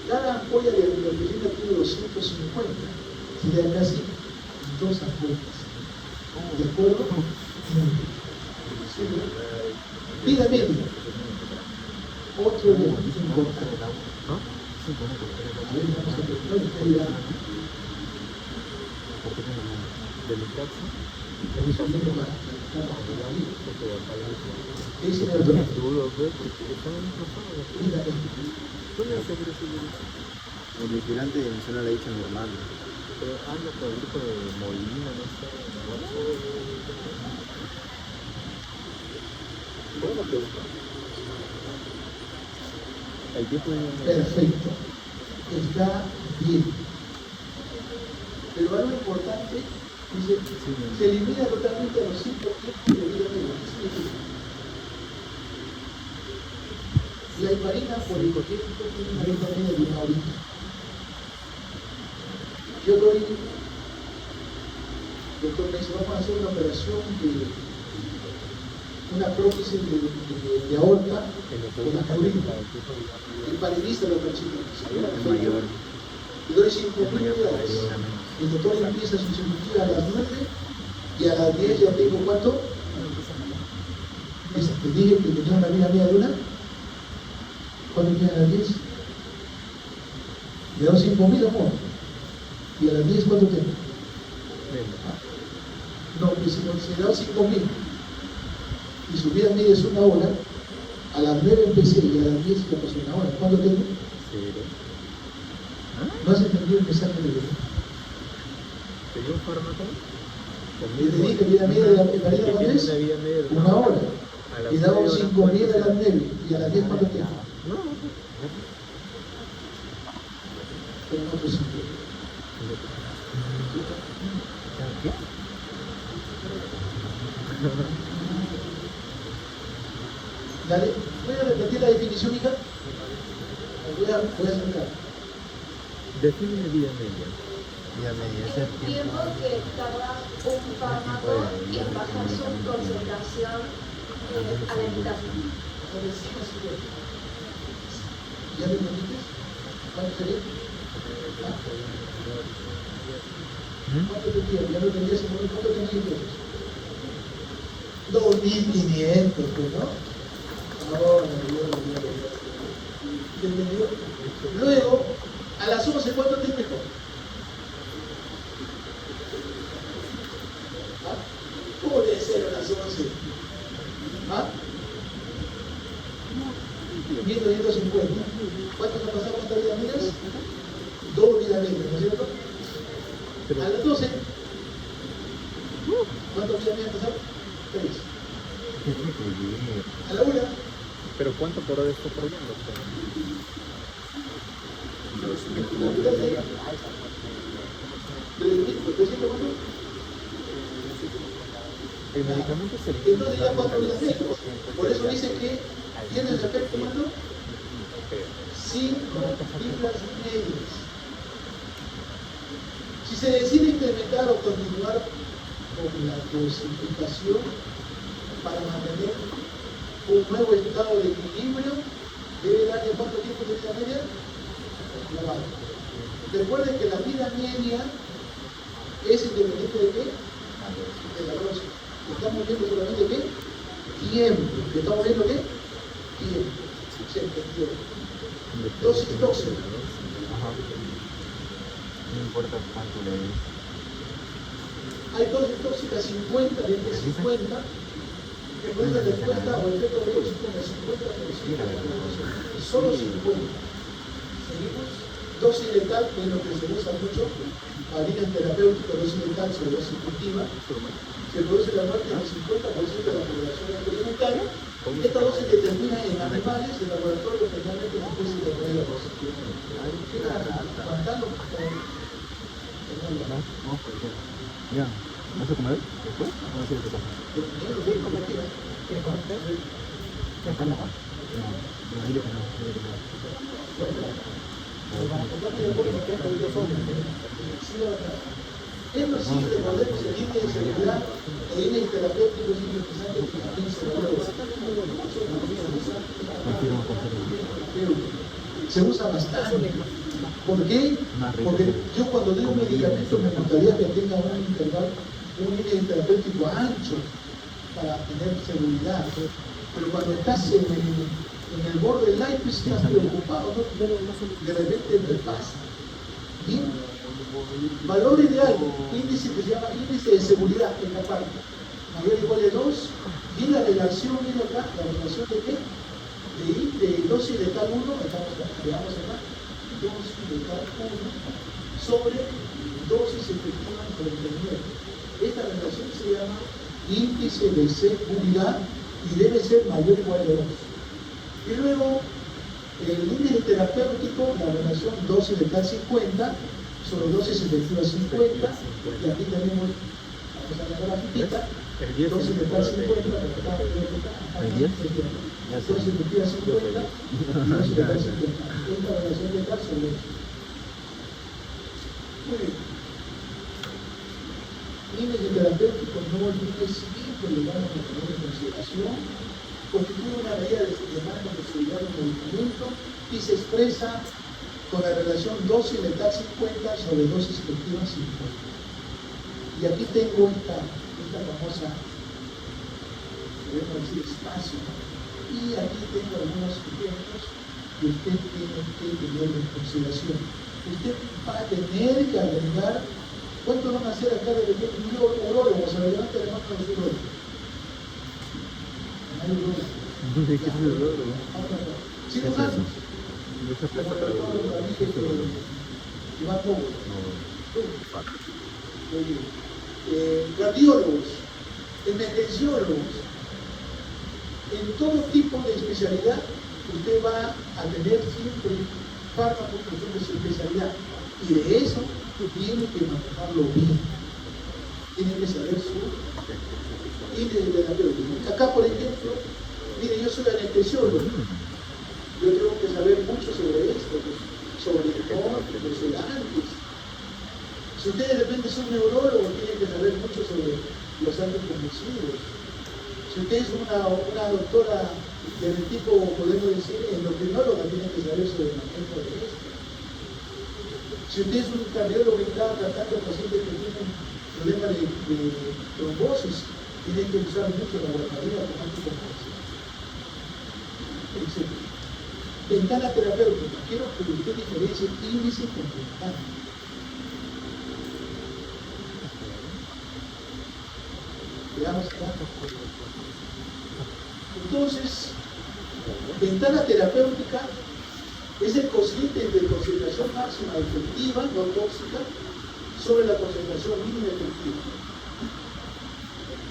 Cada ampolla de teofilina tiene 250. Sería casi 2 ampollas. ¿De acuerdo? Sí. Vida media. Otro elemento importante. A ver, vamos a preguntar esta idea. ¿Qué dice el doctor? El vigilante eso no le ha dicho a mi hermano. Pero anda por el grupo de Molina, no sé. Buena pregunta. El tiempo de... Perfecto. Está bien. Pero algo importante, dice, se elimina totalmente a los 5 tiempos de vida media. ¿Qué significa? La heparina por el tiempo tiene una vida media de 1 horita. Yo doy, doctor me dice, vamos a hacer una operación de una prótesis de aorta con la cabrita. El palinista lo practica. El mayor. Le doy 5.000 unidades. El doctor empieza su cirugía a las 9 y a las 10 ya tengo ¿cuánto? Te dije que tenía una vida media de una. ¿Cuánto tiene a las 10? Le doy 5.000, amor. ¿Y a las 10 cuánto tengo? No, que si le doy 5.000 y su vida media es 1 hora, a las 9 empecé y a las 10 ya pasó 1 hora. ¿Cuánto tengo? ¿No has entendido el mensaje de Dios? ¿Tenía un fármaco? Y te dije que vida media de la heparina ¿cuánto es? 1 hora. Y daba 5.000 a las 9 y a las 10 ¿cuánto tengo? No. Pero no te sirve. ¿Qué? Dale, voy a repetir la definición, hija. Voy a sacar. Define vida media. Vida media, ese El tiempo que tarda un fármaco en bajar su concentración a la mitad. ¿Ya me entendiste? ¿Cuánto sería? ¿Cuánto tendría? Ya lo entendí hace un momento. ¿Cuánto tendría entonces? 2.500, pues, ¿no? Ahora, ¿entendido? Luego, a las 11, ¿cuánto te mejor? ¿Ah? ¿Cómo debe ser a las 11? ¿Ah? 1.250. ¿Cuántos han pasado? ¿Cuántas vidas medias? 2 vidas medias, ¿no es cierto? A las 12. ¿Cuántas vidas medias han pasado? 3. A la 1. ¿Pero cuánto por hora está probando? El medicamento es el... Entonces ya 4 vidas medias. Por eso dice que tiene el efecto, ¿cuánto? 5 vidas medias. Si se decide implementar o continuar con la dosificación para mantener un nuevo estado de equilibrio, debe darle cuánto tiempo de vida media. Recuerden que la vida media es independiente de qué? De la dosis. Estamos viendo solamente qué? Tiempo. ¿Estamos viendo qué? Tiempo. Se entendió. Dosis tóxica. no importa cuánto le des. Hay dosis tóxicas 50, desde 50, que pueden respuesta o efecto tóxico de 50%. Solo 50. Seguimos. Dosis letal, que es lo que se usa mucho, para líneas terapéuticas, dosis letal sobre dosis efectiva, se produce la muerte del 50% de la población experimental. Esta dosis determina en animales, en laboratorio, generalmente en especies de manera positiva. Aguantando, Ya, ¿vas a comer después? ¿O no quieres comer? No, dile que no, dile que no. Es posible poder seguir de seguridad e líneas terapéuticos y interesantes que también se se usa bastante. ¿Por qué? Porque yo cuando doy un medicamento me gustaría que tenga un intervalo, un límite terapéutico ancho para tener seguridad. Pero cuando estás en el borde del aire, pues estás preocupado, ¿no? De repente te pasa. Bien. Valor ideal, índice que se llama índice de seguridad en la parte. Mayor o igual de 2. Y la relación, mira acá, la relación de qué? De dosis letal 1, veamos acá, dosis letal 1 sobre dosis efectiva contenida. Esta relación se llama índice de seguridad y debe ser mayor o igual de 2. Y luego, el índice terapéutico, la relación dosis letal 50 sobre dosis efectiva 50, y aquí tenemos, vamos a ver la fitita, dosis letal 50, dosis efectiva 50, y dosis letal 50. Esta relación letal sobre eso. Muy bien. Índice terapéutico no olvides siempre llevarlo a tener en consideración. Constituye una medida de demanda de seguridad del medicamento y se expresa con la relación dosis letal 50 sobre dosis efectiva 50. Y aquí tengo esta famosa, podemos decir, espacio. Y aquí tengo algunos ejemplos que usted tiene que tener en consideración. Usted va a tener que agregar, ¿cuánto van a hacer acá de repente? Un urólogo, se lo levanta de mano a los urólogos. Hay urólogos. ¿De qué es el urologo? Cirujanos. Radiólogos, emergenciólogos, en todo tipo de especialidad usted va a tener siempre fármacos que son de su especialidad y de eso tiene que manejarlo bien, tiene que saber su índice terapéutico. Acá por ejemplo, mire, yo soy anestesiólogo. Yo tengo que saber mucho sobre esto, sobre el corte, los sedantes. Si usted de repente es un neurólogo, tiene que saber mucho sobre los anticonvulsivos. Si usted es una doctora del tipo, podemos decir, endocrinóloga, tiene que saber sobre el manejo de esto. Si usted es un cardiólogo y está tratando a pacientes que tienen problemas de trombosis, tiene que usar mucho la guardarina con anticonvulsivos, etc. Ventana terapéutica. Quiero que usted diferencie índice con ventana. Veamos acá. Entonces, ventana terapéutica es el cociente entre concentración máxima efectiva, no tóxica, sobre la concentración mínima efectiva.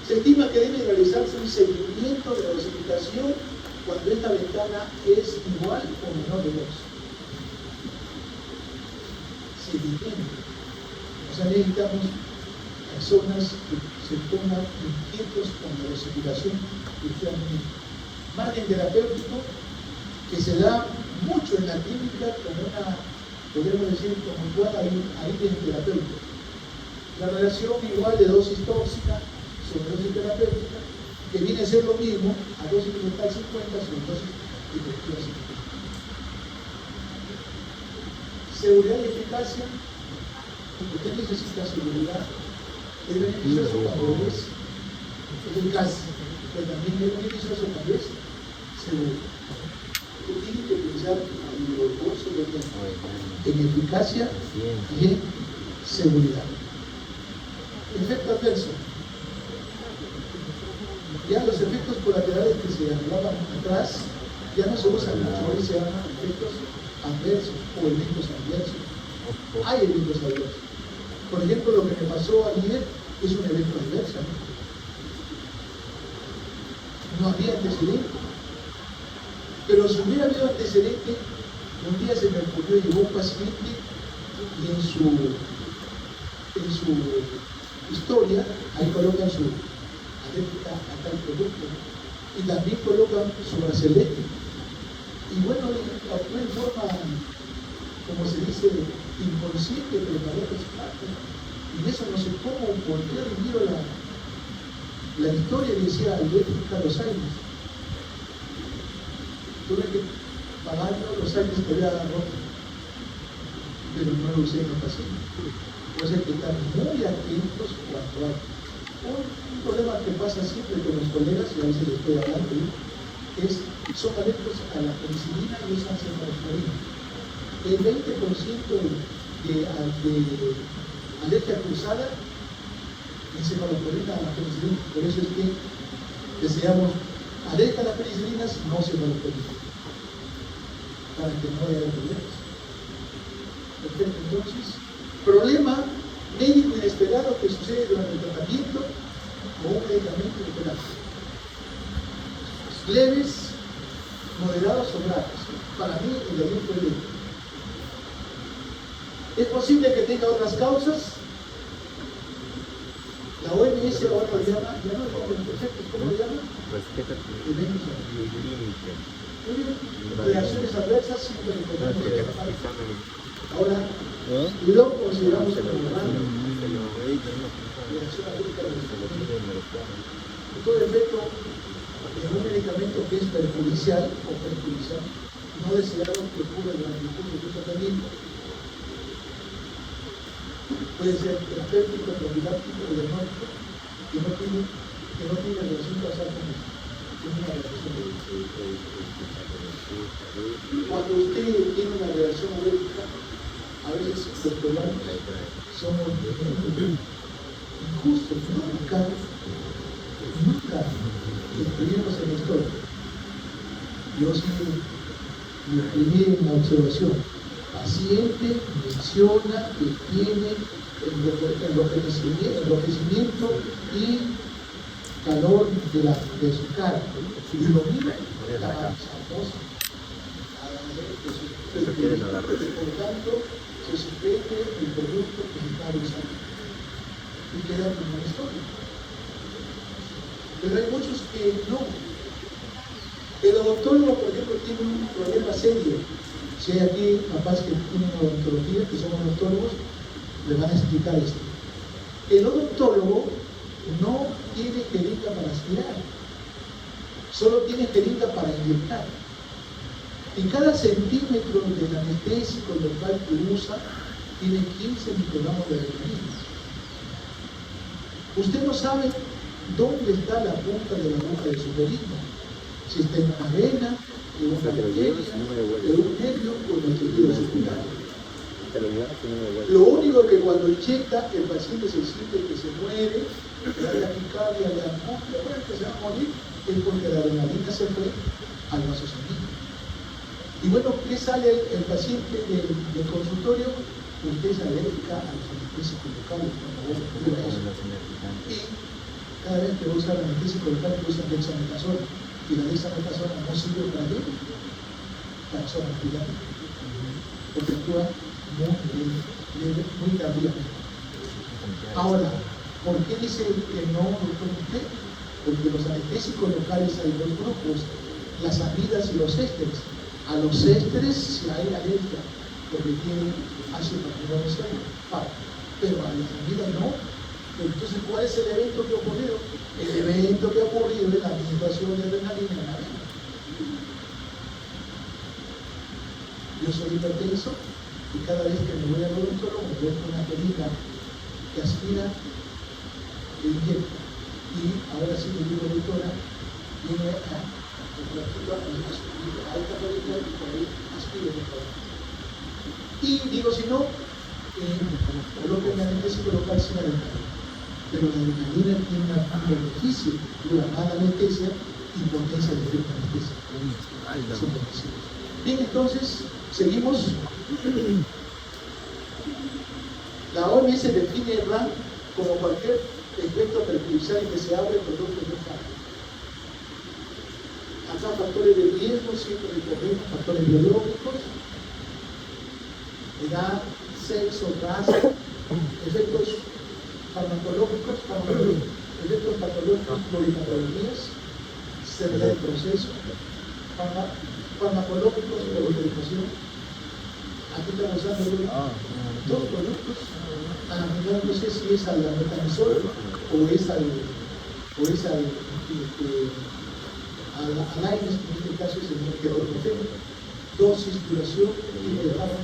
Se estima que debe realizarse un seguimiento de la dosificación cuando esta ventana es igual o menor de 2. Seguimiento. O sea, necesitamos personas que se pongan inquietos con la dosificación que usted administra. Margen terapéutico que se da mucho en la clínica como una, podemos decir, como igual a índice terapéutico. La relación igual de dosis tóxica sobre dosis terapéutica, que viene a ser lo mismo a dosis letal 50 sobre dosis efectiva 50. Seguridad y eficacia. Usted necesita seguridad. Es beneficioso cuando es eficaz, pero también es beneficioso cuando es seguro. Usted tiene que pensar en los dos elementos, en eficacia y en seguridad. Efecto adverso. Ya los efectos colaterales que se hablaban atrás ya no se usan mucho, hoy se llaman efectos adversos o eventos adversos. Hay eventos adversos. Por ejemplo, lo que me pasó ayer es un evento adverso. No había antecedente. Pero si hubiera habido antecedente, un día se me ocurrió, llegó un paciente y en su historia, ahí colocan su alérgica a tal producto y también colocan su brazalete. Y bueno, actuó en forma, como se dice, inconsciente, preparó los platos. Y eso no sé cómo, por qué miro la historia y decía alérgica a los aires. Tuve que pagarlo los aires que había roto, pero no lo usé en ocasión. Por eso hay que estar muy atentos cuando hay un problema que pasa siempre con los colegas, y a veces les estoy hablando, son alérgicos a la penicilina y usan cefalexina. El 20% de alergia cruzada es cefalexina a la penicilina. Por eso es que deseamos alergia a las penicilinas, no cefalexina, para que no haya problemas. Perfecto, entonces, problema médico inesperado que sucede durante el tratamiento o un medicamento inesperado. Leves, moderados o graves. Para mí, el de ayer fue leve. ¿Es posible que tenga otras causas? La OMS ahora lo llama, ya no lo llaman perfectos, ¿cómo lo llaman? Eventos adversos. Muy bien. Reacciones adversas siempre recordamos. Ahora, lo consideramos como raro. Reacción alérgica a los medicamentos. Todo efecto en un medicamento que es perjudicial o perjudicial, no deseado que ocurra durante el curso de tratamiento. Puede ser terapéutico, profiláctico o diagnóstico, que no tiene relación causal con eso. Tiene una relación alérgica. Cuando usted tiene una reacción alérgica, a veces los peruanos somos injustos, nunca escribimos en la historia. Yo sí me escribí en la observación. Paciente menciona que tiene enrojecimiento y calor de su cara. Y lo mira, estaba sabroso. Por tanto, se suspende el producto que se está usando y queda como una historia. Pero hay muchos que no. El odontólogo, por ejemplo, tiene un problema serio. Si hay aquí papás que tienen odontología, que son odontólogos, les van a explicar esto. El odontólogo no tiene jeringa para aspirar, solo tiene jeringa para inyectar. En cada centímetro del anestésico local que usa, tiene 15 microgramos de adrenalina. Usted no sabe dónde está la punta de la aguja de su jeringa, si está en una vena, en una arteria, en un nervio o en el tejido secundario. Lo único que cuando inyecta, el paciente se siente que se muere, que da taquicardia, le da angustia, que se va a morir, es porque la adrenalina se fue al vaso sanguíneo. Y bueno, ¿qué sale el paciente del consultorio? Usted es alérgica a los anestésicos locales, por favor, cuida eso. Y cada vez que usa el anestésico local, que usa dexametasona, y la dexametasona no sirve para qué, para zona hospital, porque actúa muy tardíamente. Ahora, ¿por qué dice que no, doctor, usted? Porque los anestésicos locales hay dos grupos, las amidas y los ésteres. A los ésteres si hay alergia, porque tiene ácido percloránico, pero a las amidas no. Entonces, ¿cuál es el evento que ha ocurrido? El evento que ha ocurrido es la administración de adrenalina en la vena. Yo soy hipertenso y cada vez que me voy al odontólogo me voy con una jeringa que aspira e inyecta. Y ahora sí me digo, doctora, viene a esta jeringa y por ahí aspire, por favor. Y digo, si no, coloquen el anestésico local sin adrenalina. Pero la adrenalina tiene un beneficio, dura más la anestesia y potencia el efecto anestésico. Bien, entonces, seguimos. La OMS define RAM como cualquier efecto perjudicial que se abre productos de cáncer. Acá factores de riesgo, siempre recogemos factores biológicos, edad, sexo, raza, efectos farmacológicos, efectos patológicos, pluripatologías, seriedad de proceso, farmacológicos, proliferación. Aquí estamos usando dos productos. No sé si es al metanizol o es al aire, en este caso es el mercadotropeno, dosis, duración, tipo de barra,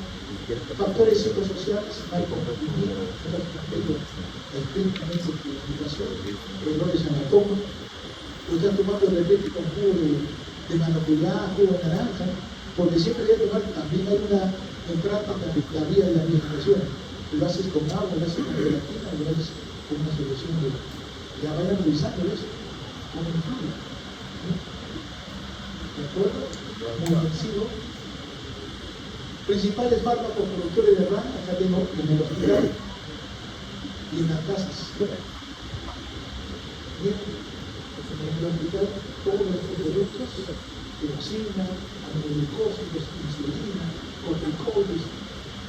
factores psicosociales, errores anatómicos, o están tomando de repente con jugo de maracuyá, jugo de naranja, porque siempre hay que tomar, también hay una en práctica la vía de la administración. Lo haces con agua, lo haces con gelatina, lo haces con una solución de. Ya vayan revisando eso, cómo influye. ¿De acuerdo? Muy ofensivo. Principales fármacos productores de RAM, acá tengo en el hospital y en las casas. Bien, en el hospital todos estos productos, tiroxina, aminoglucósidos, insulina, corticoides,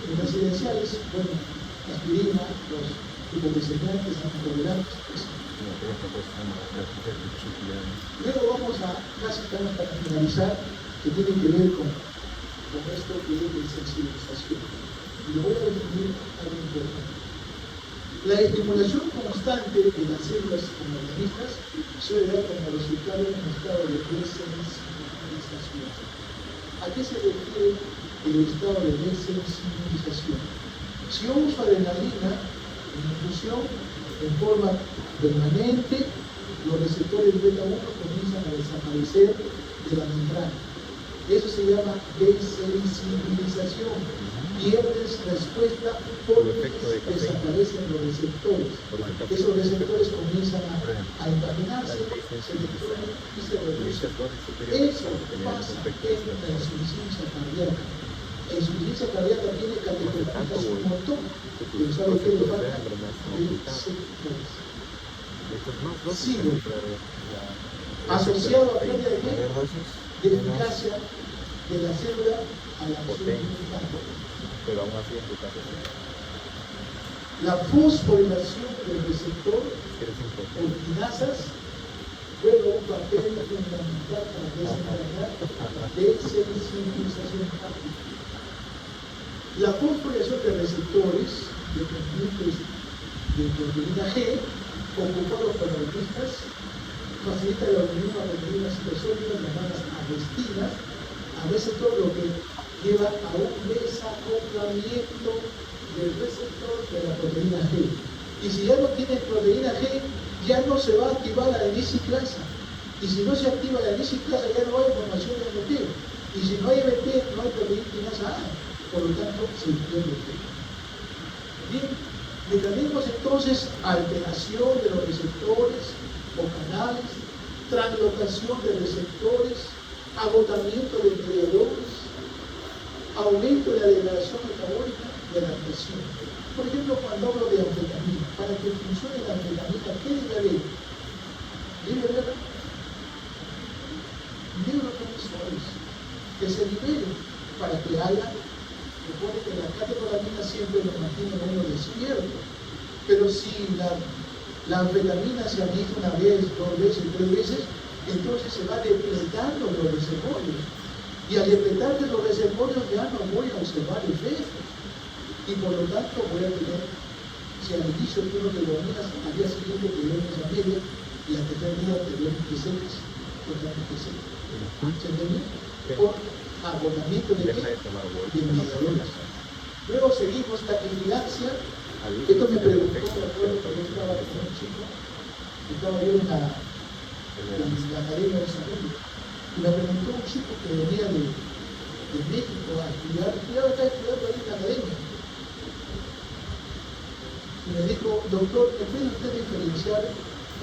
en residenciales, bueno, aspirina, los hipoglucemiantes, anticoagulantes. Luego vamos a casi temas para finalizar que tienen que ver con esto que es de sensibilización. Y lo voy a definir algo importante. La estimulación constante de las células organistas suele dar como resultado un estado de desensibilización. ¿A qué se refiere el estado de desensibilización? Si yo uso adrenalina en infusión en forma permanente, los receptores beta 1 comienzan a desaparecer de la membrana. Eso se llama desensibilización. Pierdes respuesta porque desaparecen los receptores. Esos receptores comienzan a empaginarse, se destruyen y se reducen. Eso pasa en la insuficiencia cardíaca. La insuficiencia cardíaca tiene características un montón, pero ¿sabe qué le falta? Receptores. Sigo. Asociado a pérdida de eficacia de la célula a la acción química. Pero aún así en tu caso la fosforilación del receptor por quinasas juega un papel fundamental para desencadenar desensibilización práctica. La fosforilación de receptores dependientes de proteína G ocupados por organistas facilita el organismo a reunir las citosólicas llamadas arrestinas, a veces todo lo que lleva a un desacoplamiento del receptor de la proteína G. Y si ya no tiene proteína G, ya no se va a activar la heliciclasa. Y si no se activa la heliciclasa, ya no hay formación de MT. Y si no hay MT, no hay proteína A. Por lo tanto, se pierde el efecto. Bien, mecanismos entonces, alteración de los receptores o canales, translocación de receptores, agotamiento de mediadores, aumento de la degradación metabólica y adaptación. Por ejemplo, cuando hablo de anfetamina, para que funcione la anfetamina, ¿qué debe haber? Debe haber neurotransmisores que se liberen para que haya, recuerde que la catecolamina siempre lo mantiene a uno despierto, pero si la anfetamina se administra una vez, 2 veces, 3 veces, entonces se va depletando los reservorios. Y al depletarse los reservorios ya no voy a observar efectos. Y por lo tanto voy a tener, si al inicio tú no te dormías, al día siguiente te duermes a media y al tercer día te duermes de secas, totalmente secas. ¿Se entiende? Por agotamiento de qué? De mediadores. Luego seguimos taquifilaxia. Esto me preguntó, me acuerdo que yo estaba con un chico, estaba yo en la Academia de Salud, y me preguntó un chico que venía de México a estudiar, estaba estudiando ahí en la academia. Y me dijo, doctor, ¿me puede usted diferenciar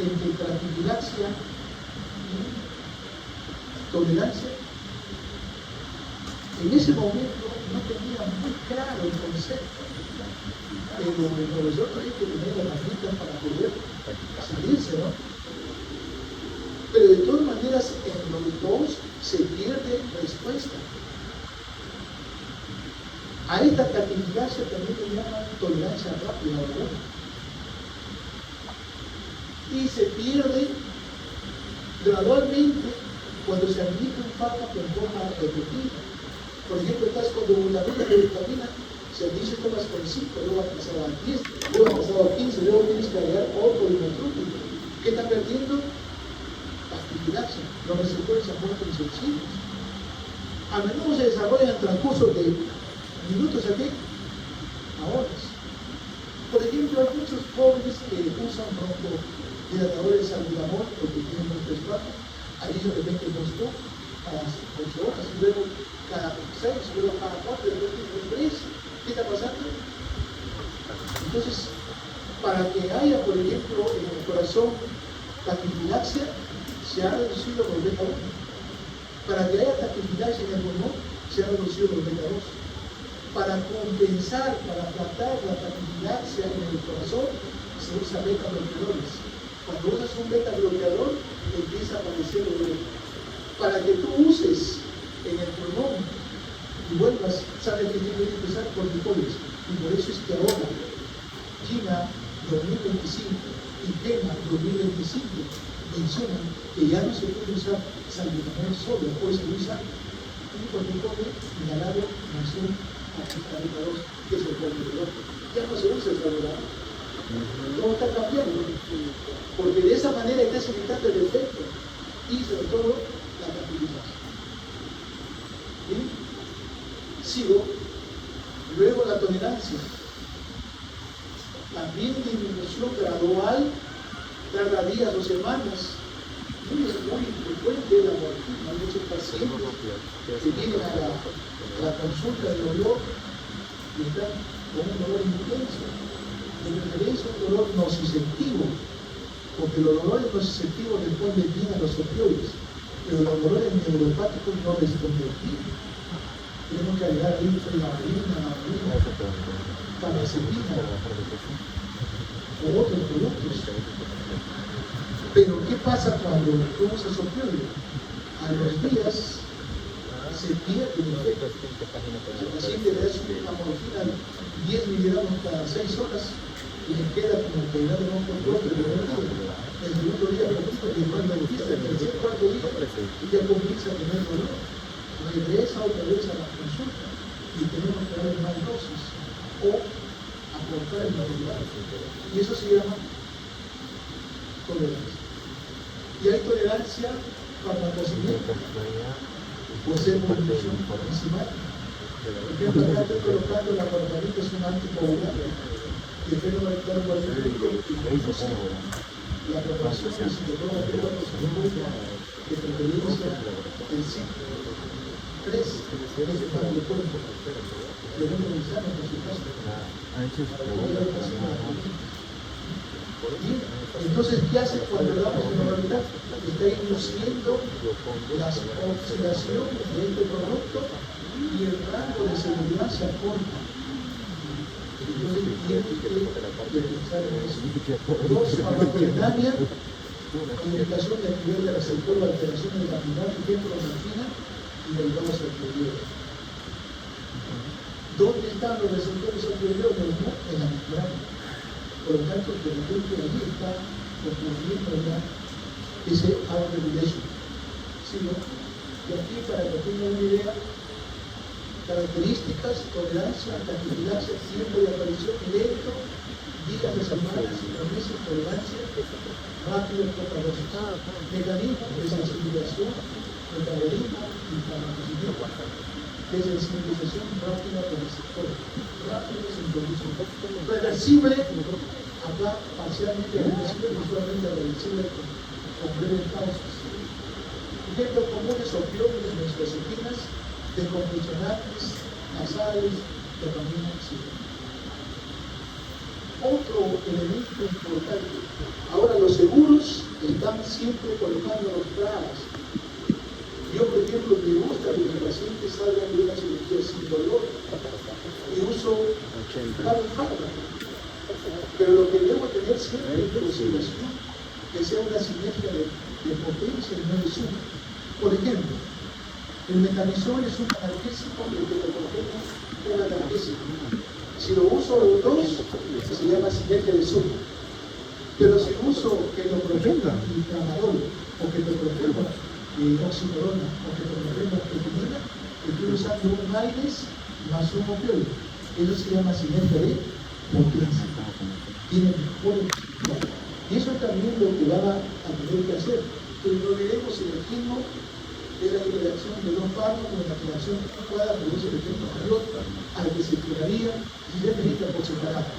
entre taquifilaxia y tolerancia? En ese momento no tenía muy claro el concepto, pero el profesor tiene que tener herramientas para poder salirse, ¿no? Pero de todas maneras, en los dos se pierde respuesta. A esta tactificacia también le llaman tolerancia rápida, ¿verdad? Y se pierde gradualmente cuando se administra un fármaco en forma repetida. Por ejemplo, estás con dovulatina de vitamina, se dice tomas con 5, luego ha pasado a 10, luego ha pasado a 15, luego tienes que agregar otro ibuprofeno. ¿Qué está perdiendo? Tactificacia. Los receptores se han vuelto insensibles. A menudo se desarrollan en el transcurso de minutos a qué? A horas. Por ejemplo, hay muchos jóvenes que usan broncodilatadores salbutamol porque tienen mucho espacio. Hay ellos de repente dos cada 8 horas, y luego cada 6, luego cada 4, y luego cada 3. ¿Qué está pasando? Entonces, para que haya, por ejemplo, en el corazón taquifilaxia, se ha reducido los beta 1. Para que haya taquifilaxia en el pulmón, se ha reducido los beta 2. Para compensar, para tratar la taquifilaxia en el corazón, se usa beta bloqueadores. Cuando usas un beta bloqueador, empieza a aparecer el dolor. Para que tú uses en el pulmón y vuelvas, sabes que tienes que usar corticoides. Y por eso es que ahora, China 2025 y GEMA 2025 mencionan que ya no se puede usar salbutamol solo, hoy se usa un corticoide inhalado en acción beta 2, que es el corticoide. Ya no se usa el salbutamol. ¿Cómo está cambiando? Porque de esa manera estás evitando el efecto y sobre todo la taquifilaxia. ¿Bien? Sigo. Luego la tolerancia. También disminución gradual, cada días o semanas. Y es muy frecuente la morfina. Hay muchos pacientes que vienen a la consulta de dolor y están con un dolor intenso. De preferencia un dolor nociceptivo, porque los dolores nociceptivos responden bien a los opioides, pero los dolores neuropáticos no responden bien. Tenemos que agregar ahí pregabalina, paracetina o otros productos. Pero ¿qué pasa cuando tú usas opioides? A los días se pierde el efecto. Al paciente le das una morfina de 10 miligramos cada 6 horas y le queda como que no control el primer día. El segundo día poquito, y después me gusta, el tercer cuarto día y ya comienza a tener dolor. Regresa otra vez a la consulta y tenemos que dar más dosis o aportar el material. Y eso se llama tolerancia. Y hay tolerancia farmacocinética, puede ser movilización enzimática. Por ejemplo, acá estoy colocando la farmacolina, es un anticoagulante. Y el fenomenal guardiólico y la preparación de citocromo de preferencia el ciclo 3 es para el cuerpo. Debemos revisarlo por su caso. Entonces, ¿qué hace cuando damos normalidad? Está induciendo la oxidación de este producto y el rango de seguridad se acorta. Entonces, tiene que pensar en eso. Dos, farmacodinamia, comunicación de actividad de receptor de alteraciones de la final, ejemplo, la morfina y derivados opioides. ¿Dónde están los receptores opioides? En la membrana. Por lo tanto, de repente allí está ocurriendo ya ese auto-regulation. ¿Sí, no? Y aquí, para que tengan una idea, características, tolerancia, taquifilaxia, tiempo de aparición lento, días de semanas, meses, tolerancia, rápido, poca dosis. Mecanismo de sensibilización, metabolismo y farmacocinética. De sensibilización rápida por receptor. Rápido, sin producción. Reversible, acá parcialmente reversible, usualmente reversible con breves pausas. Ejemplos comunes: opioides, benzodiazepinas, descompresionantes, nasales, dopamina, etc. Otro elemento importante. Ahora, los seguros están siempre colocando los trabas. Yo, por ejemplo, me gusta que los pacientes salgan de una cirugía sin dolor y uso 80. varios fármacos. Pero lo que debo tener siempre en consideración que sea una sinergia de potencia y no de suma. Por ejemplo, el metamizol es un analgésico y el ketoprofeno es un analgésico. Si lo uso los dos, se llama sinergia de suma. Pero si uso ketoprofeno y tramadol o ketoprofeno oxicodona o ketoprofeno ketamina, estoy usando un AINES más un opioide. Eso se llama sinergia de potencia. Tiene mejores resultados. Y eso es también lo que van a tener que hacer. Pero no olvidemos el ritmo de la interacción de dos fármacos, la interacción adecuada produce el efecto mayor al que se esperaría si se necesita por separado.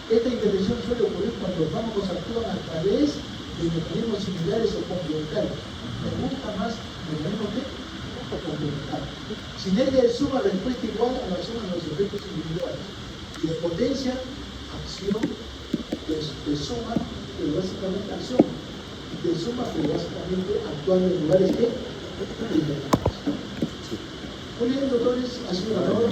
Esta intervención suele ocurrir cuando los fármacos actúan a través de mecanismos similares o complementarios. Me gusta más mecanismos que complementarios. Sinergia de suma, respuesta igual a la suma de los efectos individuales. Y de potencia, acción, de suma, pero básicamente acción. De suma, pero básicamente actuando en lugares que muy bien, doctores, ha sido un honor.